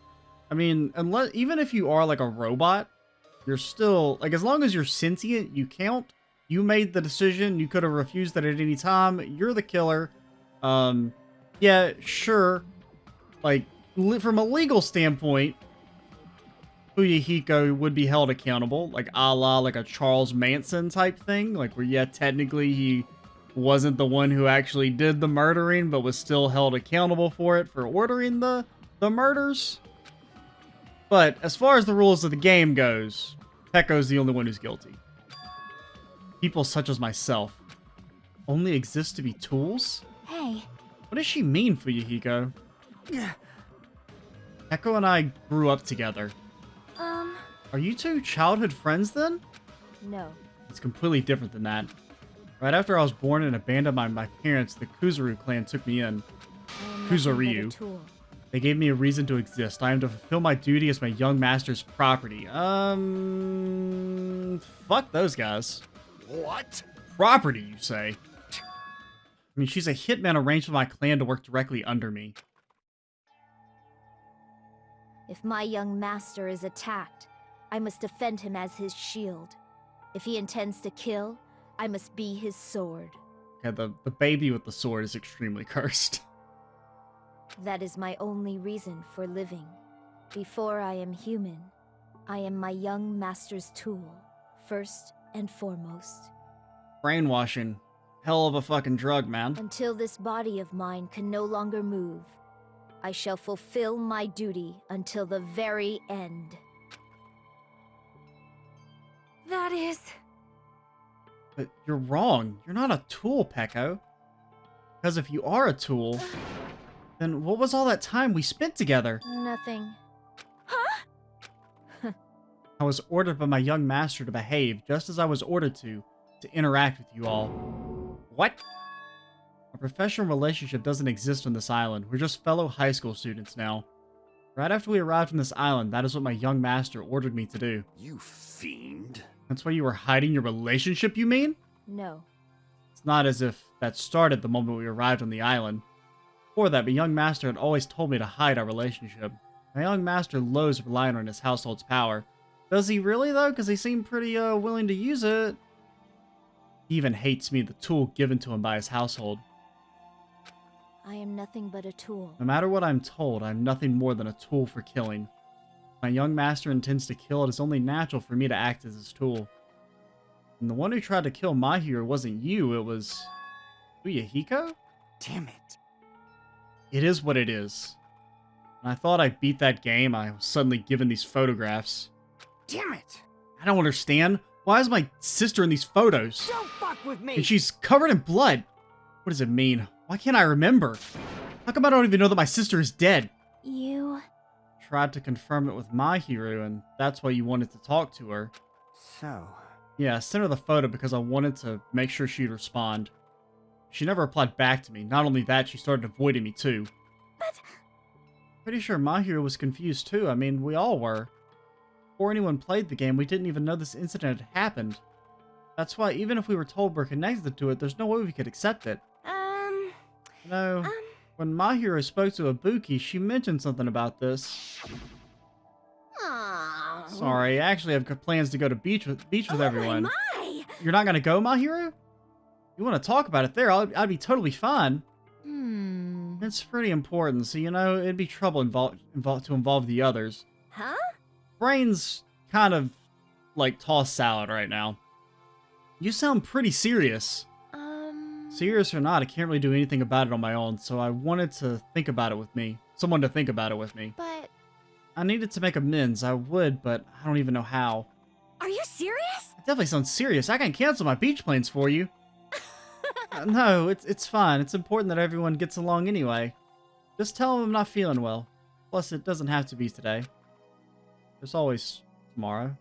I mean, even if you are like a robot, you're still, like, as long as you're sentient, you count. You made the decision. You could have refused it at any time. You're the killer. Yeah, sure. Like, from a legal standpoint, Fuyuhiko would be held accountable, like a la like a Charles Manson type thing, like where, yeah, technically he wasn't the one who actually did the murdering, but was still held accountable for it for ordering the murders. But as far as the rules of the game goes, Pecco's the only one who's guilty. People such as myself only exist to be tools? Hey, What does she mean, Fuyuhiko? Pecco and I grew up together. Are you two childhood friends then? No. It's completely different than that. Right after I was born and abandoned by my parents, the Kuzuryu clan took me in. I am nothing but a Kuzuryu. tool. They gave me a reason to exist. I am to fulfill my duty as my young master's property. Fuck those guys. What? Property, you say? I mean, she's a hitman arranged with my clan to work directly under me. If my young master is attacked, I must defend him as his shield. If he intends to kill, I must be his sword. Okay, the baby with the sword is extremely cursed. That is my only reason for living. Before I am human, I am my young master's tool, first and foremost. Brainwashing. Hell of a fucking drug, man. Until this body of mine can no longer move, I shall fulfill my duty until the very end. That is... But you're wrong. You're not a tool, Peko. Because if you are a tool, then what was all that time we spent together? Nothing. I was ordered by my young master to behave just as I was ordered to interact with you all. What? A professional relationship doesn't exist on this island. We're just fellow high school students now. Right after we arrived on this island, that is what my young master ordered me to do. You fiend. That's why you were hiding your relationship, you mean? No. It's not as if that started the moment we arrived on the island. Before that, my young master had always told me to hide our relationship. My young master loathes relying on his household's power. Does he really, though? Because he seemed pretty, willing to use it. He even hates me, the tool given to him by his household. I am nothing but a tool. No matter what I'm told, I'm nothing more than a tool for killing. My young master intends to kill, it is only natural for me to act as his tool. And the one who tried to kill Mahiru wasn't you, it was... Uyahiko? Damn it. It is what it is. When I thought I beat that game, I was suddenly given these photographs. Damn it. I don't understand. Why is my sister in these photos? Don't fuck with me. And she's covered in blood. What does it mean? Why can't I remember? How come I don't even know that my sister is dead? You... Tried to confirm it with Mahiru, and that's why you wanted to talk to her. So... Yeah, I sent her the photo because I wanted to make sure she'd respond. She never replied back to me. Not only that, she started avoiding me too. But... Pretty sure Mahiru was confused too. I mean, we all were. Before anyone played the game, we didn't even know this incident had happened. That's why even if we were told we're connected to it, there's no way we could accept it. You know, when Mahiru spoke to Ibuki, she mentioned something about this. Sorry, actually I've got plans to go to beach with everyone. My! You're not gonna go, Mahiru? You want to talk about it there? I'd be totally fine. It's pretty important, so you know it'd be trouble to involve the others. Huh? Brain's kind of like tossed salad right now. You sound pretty serious. Serious or not, I can't really do anything about it on my own, so I wanted to think about it with me. Someone to think about it with me. But... I needed to make amends. I would, but I don't even know how. Are you serious? It definitely sounds serious. I can cancel my beach plans for you. No, it's fine. It's important that everyone gets along anyway. Just tell them I'm not feeling well. Plus, it doesn't have to be today. There's always tomorrow.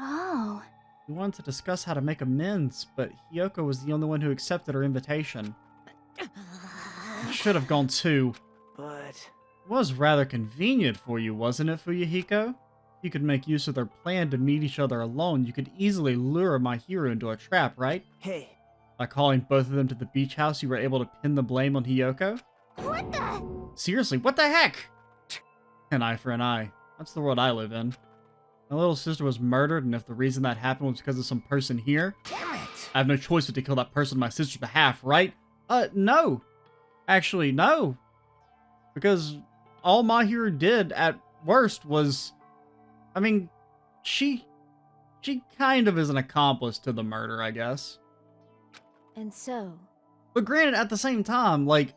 Oh... We wanted to discuss how to make amends, but Hiyoko was the only one who accepted our invitation. I should have gone too. But... It was rather convenient for you, wasn't it, Fuyuhiko? You could make use of their plan to meet each other alone. You could easily lure Mahiru into a trap, right? Hey. By calling both of them to the beach house, you were able to pin the blame on Hiyoko? What the... Seriously, what the heck? An eye for an eye. That's the world I live in. My little sister was murdered, and if the reason that happened was because of some person here, Damn it. I have no choice but to kill that person on my sister's behalf, right? No. Actually, no. Because all Mahiru did at worst was... I mean, she kind of is an accomplice to the murder, I guess. And so... But granted, at the same time, like,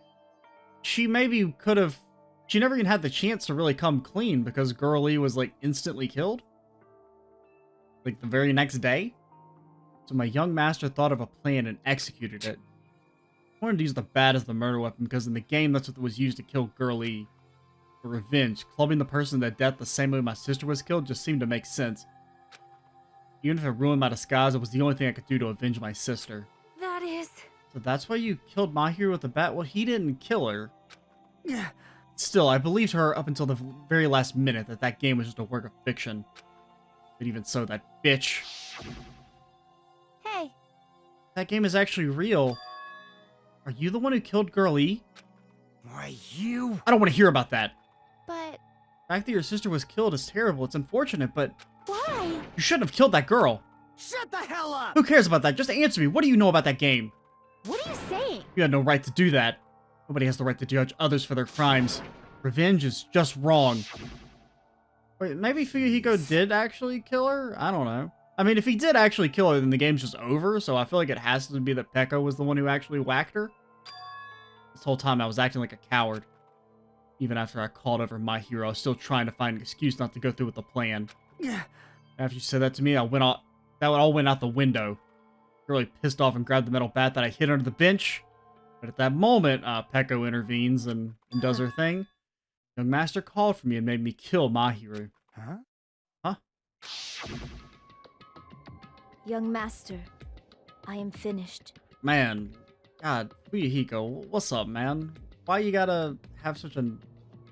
she maybe could have... She never even had the chance to really come clean because Girlie was, like, instantly killed. Like, the very next day. So my young master thought of a plan and executed it. I wanted to use the bat as the murder weapon because in the game, that's what was used to kill Girlie. For revenge, clubbing the person to death the same way my sister was killed just seemed to make sense. Even if it ruined my disguise, it was the only thing I could do to avenge my sister. That is... So that's why you killed Mahiru with the bat? Well, he didn't kill her. Still, I believed her up until the very last minute that that game was just a work of fiction. But even so, that bitch. Hey. That game is actually real. Are you the one who killed Girlie? Why, you... I don't want to hear about that. But... The fact that your sister was killed is terrible. It's unfortunate, but... Why? You shouldn't have killed that girl. Shut the hell up! Who cares about that? Just answer me. What do you know about that game? What are you saying? You had no right to do that. Nobody has the right to judge others for their crimes. Revenge is just wrong. Wait, maybe Fuyuhiko did actually kill her? I don't know. I mean, if he did actually kill her, then the game's just over, so I feel like it has to be that Peko was the one who actually whacked her. This whole time I was acting like a coward. Even after I called over Mahiru, I was still trying to find an excuse not to go through with the plan. After you said that to me, that all went out the window. Really pissed off and grabbed the metal bat that I hid under the bench. But at that moment, Peko intervenes and does her thing. Young Master called for me and made me kill Mahiru. Huh? Huh? Young Master, I am finished. Man, God, Fuyuhiko, what's up, man? Why you gotta have such an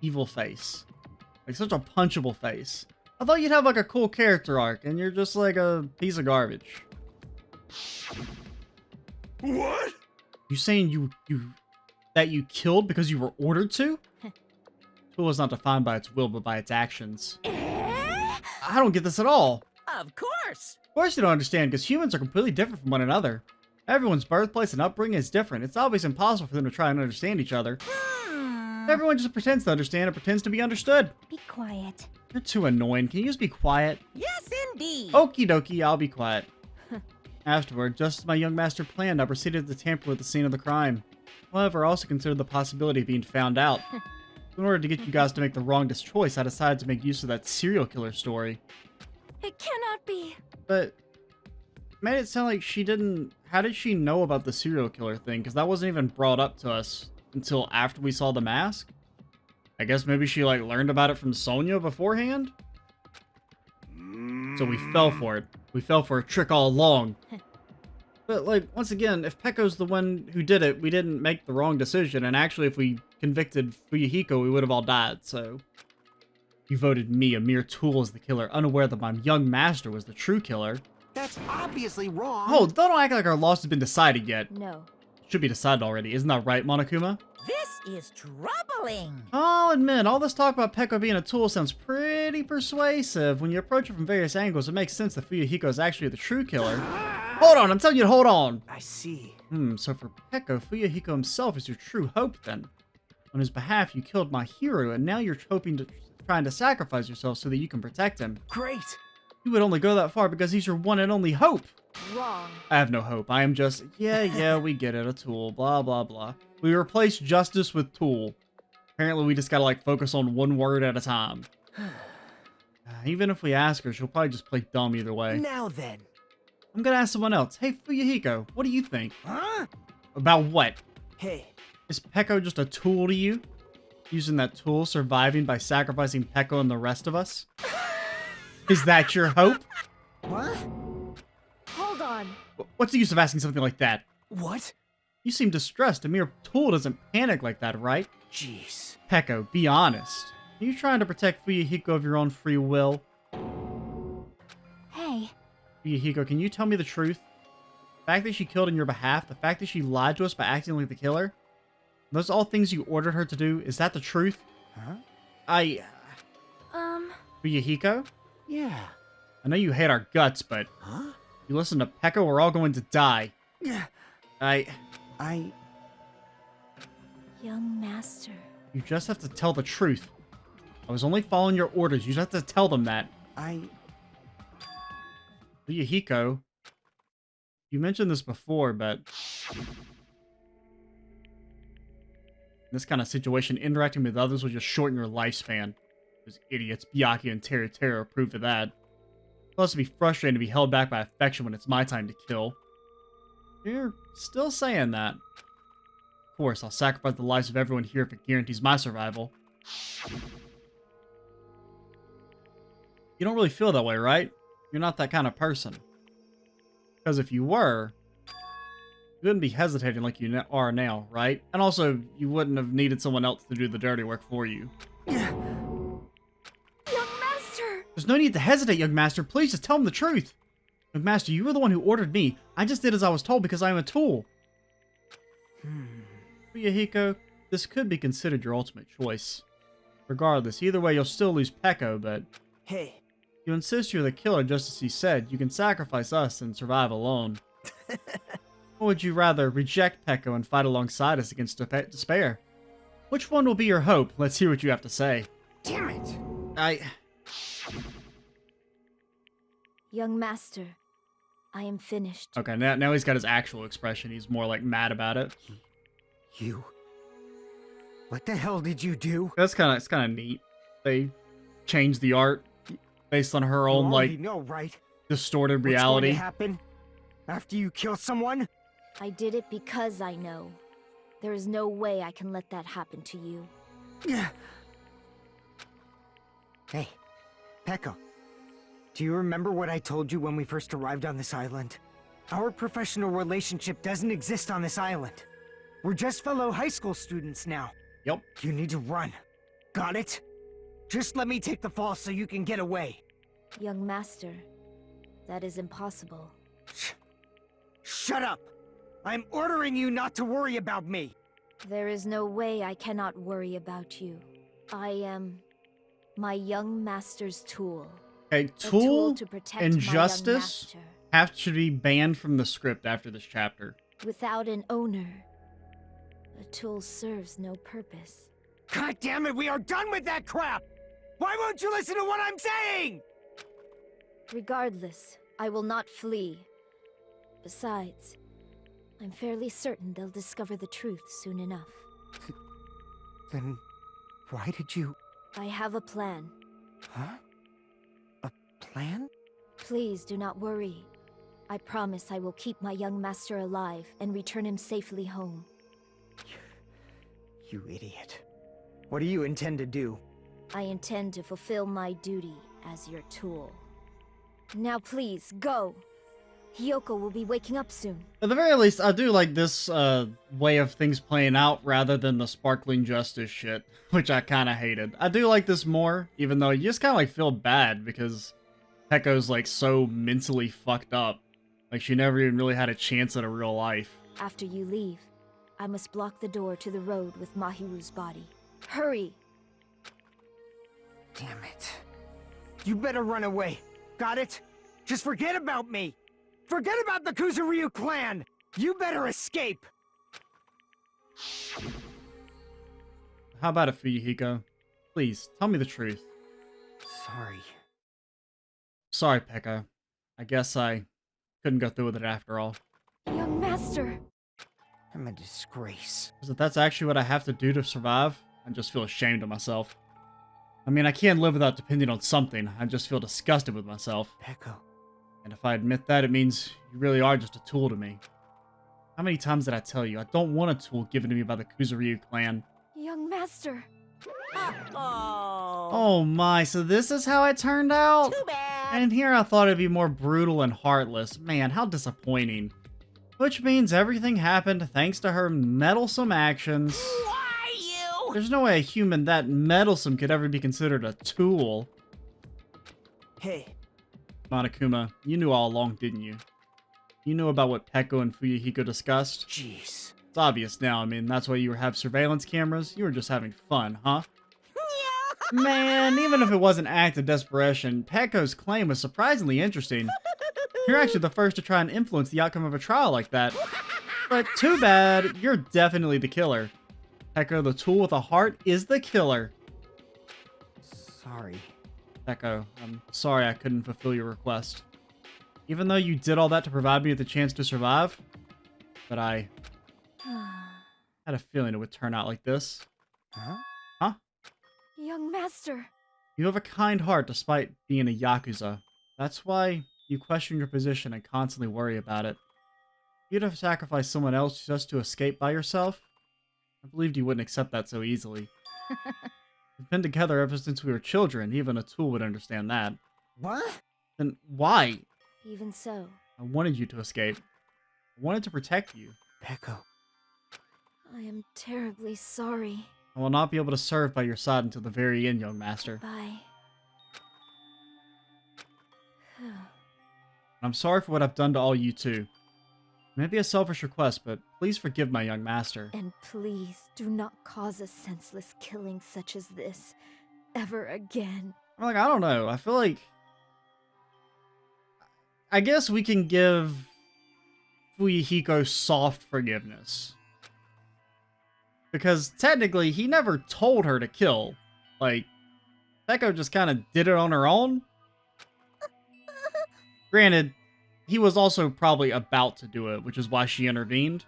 evil face? Like, such a punchable face. I thought you'd have, like, a cool character arc, and you're just, like, a piece of garbage. What? You saying that you killed because you were ordered to? Tool is not defined by its will, but by its actions. I don't get this at all. Of course. Of course you don't understand, because humans are completely different from one another. Everyone's birthplace and upbringing is different. It's obviously impossible for them to try and understand each other. Everyone just pretends to understand and pretends to be understood. Be quiet. You're too annoying. Can you just be quiet? Yes, indeed. Okie dokie, I'll be quiet. Afterward, just as my young master planned, I proceeded to tamper with the scene of the crime. However, I also considered the possibility of being found out. In order to get you guys to make the wrongest choice, I decided to make use of that serial killer story. It cannot be. But made it sound like she didn't... How did she know about the serial killer thing? Because that wasn't even brought up to us until after we saw the mask. I guess maybe she, like, learned about it from Sonya beforehand? So we fell for it. We fell for a trick all along. But, like, once again, if Peko's the one who did it, we didn't make the wrong decision. And actually, if we convicted Fuyuhiko, we would have all died, so... You voted me, a mere tool, as the killer, unaware that my young master was the true killer. That's obviously wrong. Oh, don't act like our loss has been decided yet. No. Should be decided already. Isn't that right, Monokuma? This is troubling. I'll admit, all this talk about Peko being a tool sounds pretty persuasive. When you approach it from various angles, it makes sense that Fuyuhiko is actually the true killer. Hold on, I'm telling you to hold on. I see. So for Peko, Fuyuhiko himself is your true hope then. On his behalf, you killed Mahiru, and now you're trying to sacrifice yourself so that you can protect him. Great. You would only go that far because he's your one and only hope. Wrong. I have no hope. I am just, yeah, we get it, a tool, blah, blah, blah. We replace justice with tool. Apparently, we just gotta, like, focus on one word at a time. Even if we ask her, she'll probably just play dumb either way. Now then. I'm gonna ask someone else. Hey, Fuyuhiko, what do you think? Huh? About what? Hey. Is Peko just a tool to you? Using that tool, surviving by sacrificing Peko and the rest of us? Is that your hope? What? Hold on. What's the use of asking something like that? What? You seem distressed. A mere tool doesn't panic like that, right? Jeez. Peko, be honest. Are you trying to protect Fuyuhiko of your own free will? Hey. Fuyuhiko, can you tell me the truth? The fact that she killed in your behalf, the fact that she lied to us by acting like the killer, those all things you ordered her to do, is that the truth? Huh? Fuyuhiko? Yeah. I know you hate our guts, but... Huh? You listen to Peko, we're all going to die. Yeah. Young Master. You just have to tell the truth. I was only following your orders. You just have to tell them that. Fuyuhiko, you mentioned this before, but... In this kind of situation, interacting with others will just shorten your lifespan. Those idiots, Byakuya and Teru prove to that. Plus, it'd be frustrating to be held back by affection when it's my time to kill. You're still saying that. Of course, I'll sacrifice the lives of everyone here if it guarantees my survival. You don't really feel that way, right? You're not that kind of person. Because if you were, you wouldn't be hesitating like you are now, right? And also, you wouldn't have needed someone else to do the dirty work for you. Young Master! There's no need to hesitate, young master. Please just tell him the truth. Young master, you were the one who ordered me. I just did as I was told because I am a tool. Fuyuhiko, this could be considered your ultimate choice. Regardless, either way, you'll still lose Peko, but... Hey. You insist you're the killer just as he said. You can sacrifice us and survive alone. Or would you rather reject Peko and fight alongside us against despair? Which one will be your hope? Let's hear what you have to say. Damn it! Young master, I am finished. Okay, now he's got his actual expression. He's more like mad about it. You... What the hell did you do? It's kind of neat. They changed the art based on her own You already like know, right? distorted What's going reality. to happen after you kill someone? I did it because I know. There is no way I can let that happen to you. Hey, Peko. Do you remember what I told you when we first arrived on this island? Our professional relationship doesn't exist on this island. We're just fellow high school students now. Yep. You need to run. Got it? Just let me take the fall so you can get away. Young master, that is impossible. Shut up! I'm ordering you not to worry about me! There is no way I cannot worry about you. I am my young master's tool. Okay, A Tool to protect and my young Justice master. should be banned from the script after this chapter. Without an owner, a tool serves no purpose. God damn it, we are done with that crap! Why won't you listen to what I'm saying? Regardless, I will not flee. Besides, I'm fairly certain they'll discover the truth soon enough. Then why did you... I have a plan. Huh? A plan? Please do not worry. I promise I will keep my young master alive and return him safely home. You idiot. What do you intend to do? I intend to fulfill my duty as your tool. Now please, go! Hiyoko will be waking up soon. At the very least, I do like this way of things playing out rather than the sparkling justice shit, which I kind of hated. I do like this more, even though you just kind of like feel bad because Peko's like so mentally fucked up. Like she never even really had a chance at a real life. After you leave, I must block the door to the road with Mahiru's body. Hurry! Damn it. You better run away. Got it? Just forget about me! Forget about the Kuzuryu clan! You better escape! How about it, Fuyuhiko? Please, tell me the truth. Sorry. Sorry, Peko. I guess I couldn't go through with it after all. Young master! I'm a disgrace. Because if that's actually what I have to do to survive, I just feel ashamed of myself. I mean, I can't live without depending on something. I just feel disgusted with myself. Peko. And if I admit that, it means you really are just a tool to me. How many times did I tell you I don't want a tool given to me by the Kuzuryu clan? Young master! Uh-oh. Oh my, so this is how it turned out? Too bad. And here I thought it'd be more brutal and heartless. Man, how disappointing. Which means everything happened thanks to her meddlesome actions. Why you? There's no way a human that meddlesome could ever be considered a tool. Hey. Monokuma, you knew all along, didn't you? You knew about what Peko and Fuyuhiko discussed? Jeez. It's obvious now. I mean, that's why you have surveillance cameras. You were just having fun, huh? Yeah. Man, even if it was an act of desperation, Peko's claim was surprisingly interesting. You're actually the first to try and influence the outcome of a trial like that. But too bad, you're definitely the killer. Peko, the tool with a heart, is the killer. Sorry. Peko, I'm sorry I couldn't fulfill your request. Even though you did all that to provide me with the chance to survive, but I had a feeling it would turn out like this. Huh? Huh? Young master! You have a kind heart despite being a Yakuza. That's why you question your position and constantly worry about it. You'd have sacrificed someone else just to escape by yourself? I believed you wouldn't accept that so easily. We've been together ever since we were children. Even a tool would understand that. What? Then why? Even so. I wanted you to escape. I wanted to protect you. Peko. I am terribly sorry. I will not be able to serve by your side until the very end, young master. Bye. I'm sorry for what I've done to all you too. It may be a selfish request, but please forgive my young master. And please do not cause a senseless killing such as this ever again. I'm like, I don't know. I feel like... I guess we can give Fuyuhiko soft forgiveness. Because technically, he never told her to kill. Like, Peko just kind of did it on her own. Granted, he was also probably about to do it, which is why she intervened.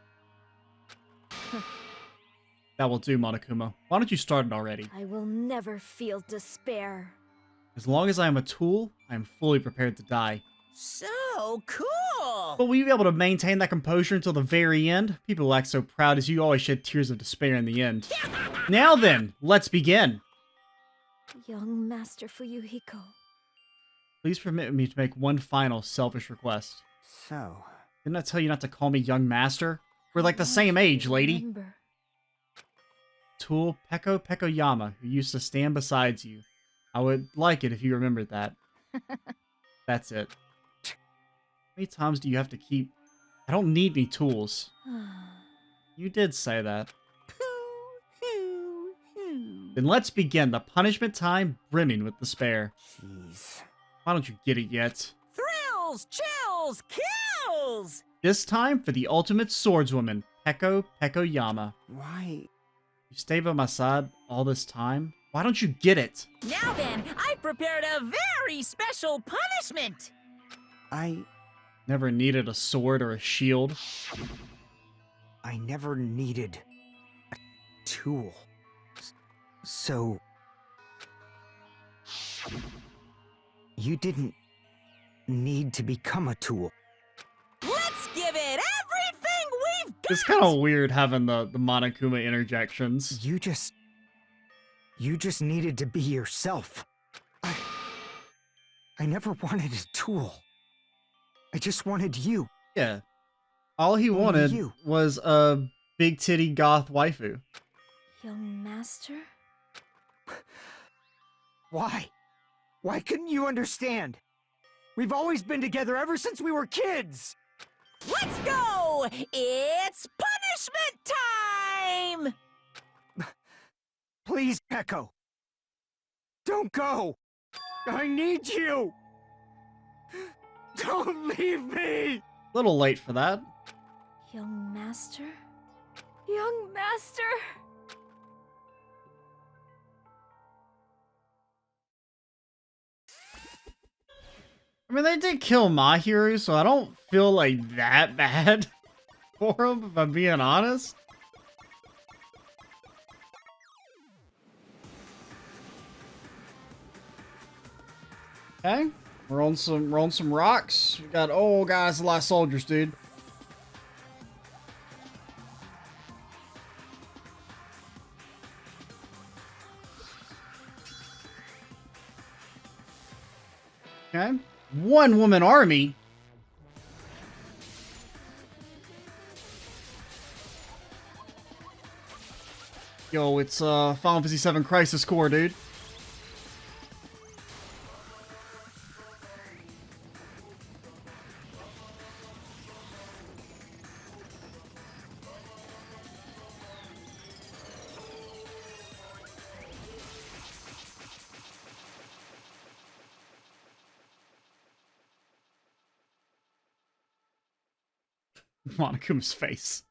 That will do, Monokuma. Why don't you start it already? I will never feel despair. As long as I am a tool, I am fully prepared to die. So cool! But will you be able to maintain that composure until the very end? People who act so proud as you always shed tears of despair in the end. Now then, let's begin! Young Master Fuyuhiko. Please permit me to make one final selfish request. So, Didn't I tell you not to call me young master? We're like the same age, lady. Remember. Tool Peko Pekoyama, who used to stand beside you. I would like it if you remembered that. That's it. How many times do you have to keep... I don't need any tools. You did say that. Then let's begin the punishment time brimming with despair. jeez. Why don't you get it yet? Thrills, chills, kills! This time for the ultimate swordswoman, Peko Pekoyama. Why? You stayed by my side all this time? Why don't you get it? Now then, I prepared a very special punishment! I Never needed a sword or a shield. never needed a tool. So... You didn't need to become a tool. Let's give it everything we've got! It's kind of weird having the Monokuma interjections. You just needed to be yourself. I never wanted a tool. I just wanted you. Yeah. All he Only wanted you. was a big titty goth waifu. Young Master? Why? Why couldn't you understand? We've always been together ever since we were kids! Let's go! It's punishment time! Please, Peko. Don't go! I need you! Don't leave me! Little late for that. Young Master? Young Master! I mean, they did kill Mahiru, so I don't feel like that bad for him, if I'm being honest. Okay, we're on some rocks. We got guys, a lot of soldiers, dude. Okay, one woman army. Yo, it's Final Fantasy VII Crisis Core, dude. Monokuma's face.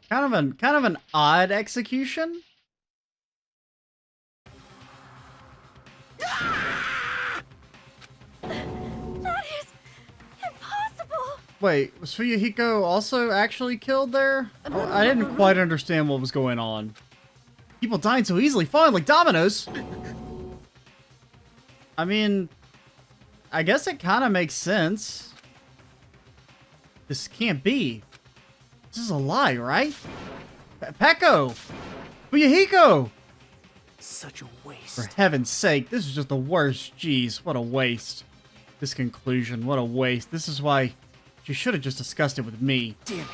Kind of an odd execution. That is impossible! Wait, was Fuyuhiko also actually killed there? I didn't quite understand what was going on. People dying so easily, falling like dominoes. I mean, I guess it kind of makes sense. This can't be. This is a lie, right? Peko! Fuyuhiko! Such a waste. For heaven's sake, this is just the worst. Jeez, what a waste. This conclusion, what a waste. This is why you should have just discussed it with me. Damn it.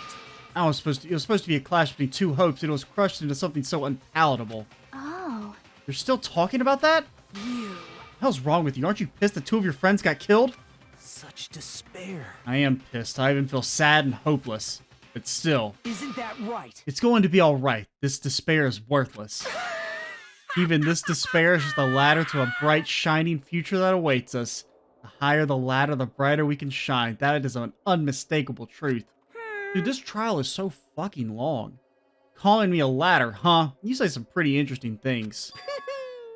It was supposed to be a clash between two hopes, and it was crushed into something so unpalatable. Oh. You're still talking about that? You. What the hell's wrong with you? Aren't you pissed that two of your friends got killed? Such despair. I am pissed. I even feel sad and hopeless. But still, Isn't that right? it's going to be alright. This despair is worthless. Even this despair is just a ladder to a bright, shining future that awaits us. The higher the ladder, the brighter we can shine. That is an unmistakable truth. Dude, this trial is so fucking long. Calling me a ladder, huh? You say some pretty interesting things.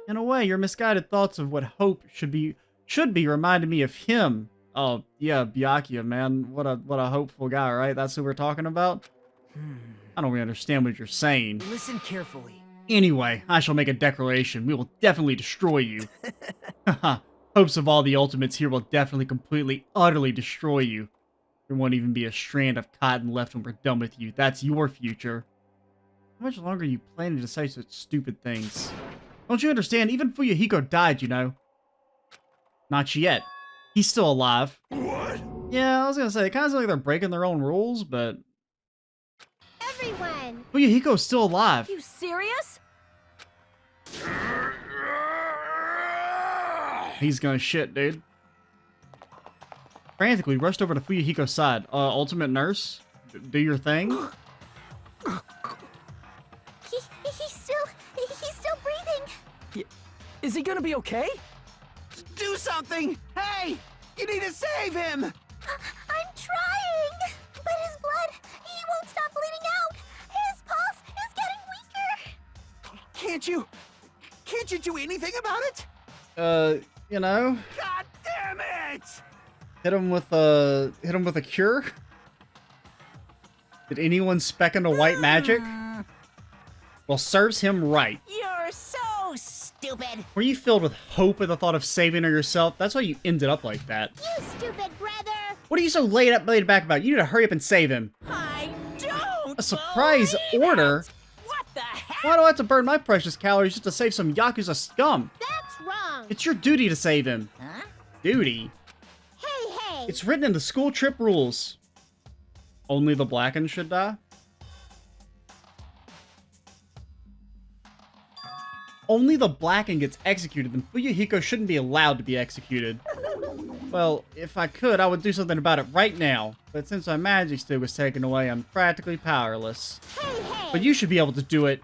In a way, your misguided thoughts of what hope should be reminded me of him. Oh, yeah, Byakuya, man. What a hopeful guy, right? That's who we're talking about? I don't really understand what you're saying. Listen carefully. Anyway, I shall make a declaration. We will definitely destroy you. Haha. Hopes of all the ultimates here will definitely, completely, utterly destroy you. There won't even be a strand of cotton left when we're done with you. That's your future. How much longer are you planning to say such stupid things? Don't you understand? Even Fuyuhiko died, you know. Not yet. He's still alive. What? Yeah, I was gonna say, it kind of sounds like they're breaking their own rules, but... Everyone! Fuyuhiko's still alive. You serious? He's gonna shit, dude. Frantically rushed over to Fuyuhiko's side. Ultimate Nurse? Do your thing? He's still breathing. Is he gonna be okay? Do something! Hey! You need to save him! I'm trying! But his blood, he won't stop bleeding out! His pulse is getting weaker! Can't you do anything about it? You know, God damn it! hit him with a cure? Did anyone spec into white magic? Well, serves him right. You're so stupid. Were you filled with hope at the thought of saving her yourself? That's why you ended up like that. You stupid brother! What are you so laid back about? You need to hurry up and save him. I don't. A surprise believe order? it. What the heck? Why do I have to burn my precious calories just to save some Yakuza scum? That's wrong! It's your duty to save him. Huh? Duty? Hey! It's written in the school trip rules. Only the Blackened should die? Only the Blackened gets executed, then Fuyuhiko shouldn't be allowed to be executed. Well, if I could, I would do something about it right now. But since my magic stick was taken away, I'm practically powerless. Hey! But you should be able to do it.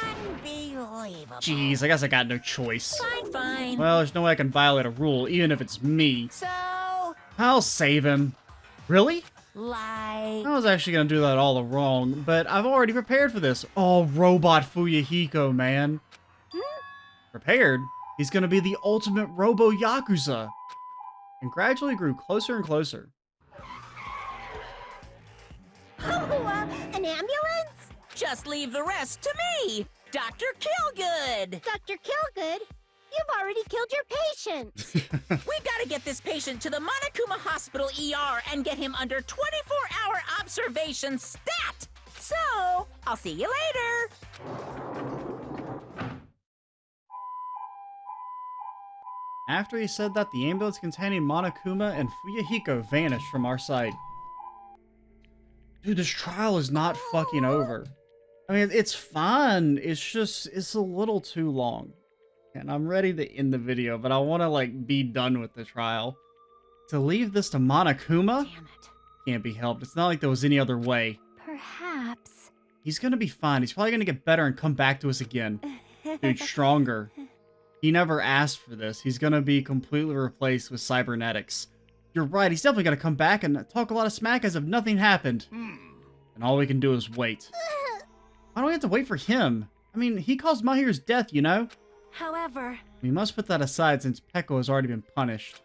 Unbelievable. Jeez, I guess I got no choice. Fine. Well, there's no way I can violate a rule, even if it's me. So, I'll save him. Really? lie. I was actually gonna do that all wrong, but I've already prepared for this. Oh, robot Fuyuhiko, man. Prepared? He's gonna be the ultimate robo-yakuza. And gradually grew closer and closer. Oh, an ambulance? Just leave the rest to me, Dr. Killgood. Dr. Killgood, you've already killed your patient. We gotta get this patient to the Monokuma Hospital ER and get him under 24-hour observation stat. So, I'll see you later. After he said that, the ambulance containing Monokuma and Fuyuhiko vanished from our sight. Dude, this trial is not fucking over. I mean, it's fun. It's a little too long. And I'm ready to end the video, but I want to, like, be done with the trial. To leave this to Monokuma? Damn it. Can't be helped. It's not like there was any other way. Perhaps. He's gonna be fine. He's probably gonna get better and come back to us again. Dude, stronger. He never asked for this. He's gonna be completely replaced with cybernetics. You're right, he's definitely gonna come back and talk a lot of smack as if nothing happened. And all we can do is wait. Why do we have to wait for him? I mean, he caused Mahiru's death, you know? However, We must put that aside since Peko has already been punished.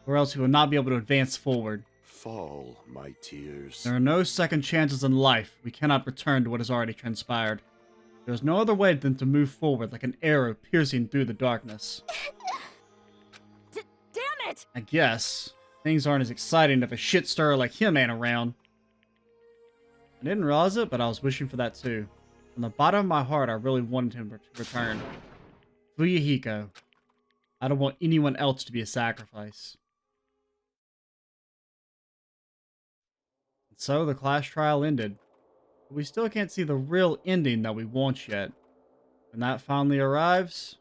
Or else he will not be able to advance forward. Fall, my tears. There are no second chances in life. We cannot return to what has already transpired. There is no other way than to move forward like an arrow piercing through the darkness. Damn it! I guess. Things aren't as exciting if a shit stirrer like him ain't around. I didn't realize it, but I was wishing for that too. From the bottom of my heart, I really wanted him to return. Fuyuhiko. I don't want anyone else to be a sacrifice. And so the class trial ended. But we still can't see the real ending that we want yet. When that finally arrives,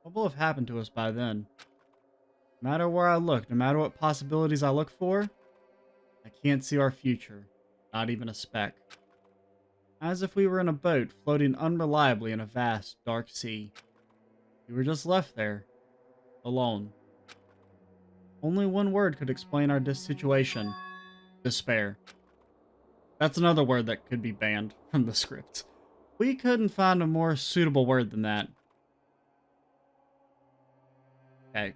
what will have happened to us by then? No matter where I look, no matter what possibilities I look for, I can't see our future. Not even a speck. As if we were in a boat floating unreliably in a vast, dark sea. We were just left there, alone. Only one word could explain our situation. Despair. That's another word that could be banned from the script. We couldn't find a more suitable word than that. Okay.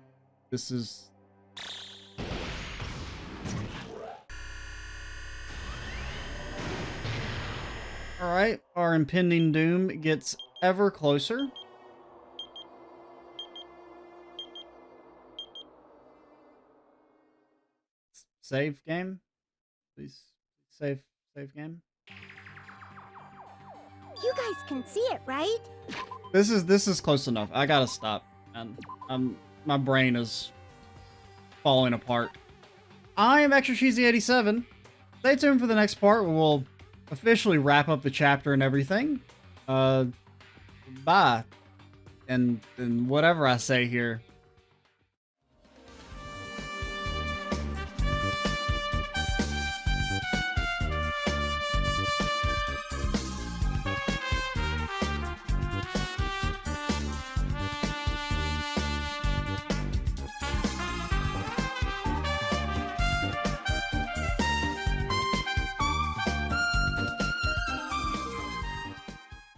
This is... Alright, our impending doom gets ever closer. Save game? Please save game. You guys can see it, right? This is close enough. I gotta stop. And my brain is falling apart. I am Extra Cheesy 87. Stay tuned for the next part where we'll officially wrap up the chapter and everything. Bye. And whatever I say here.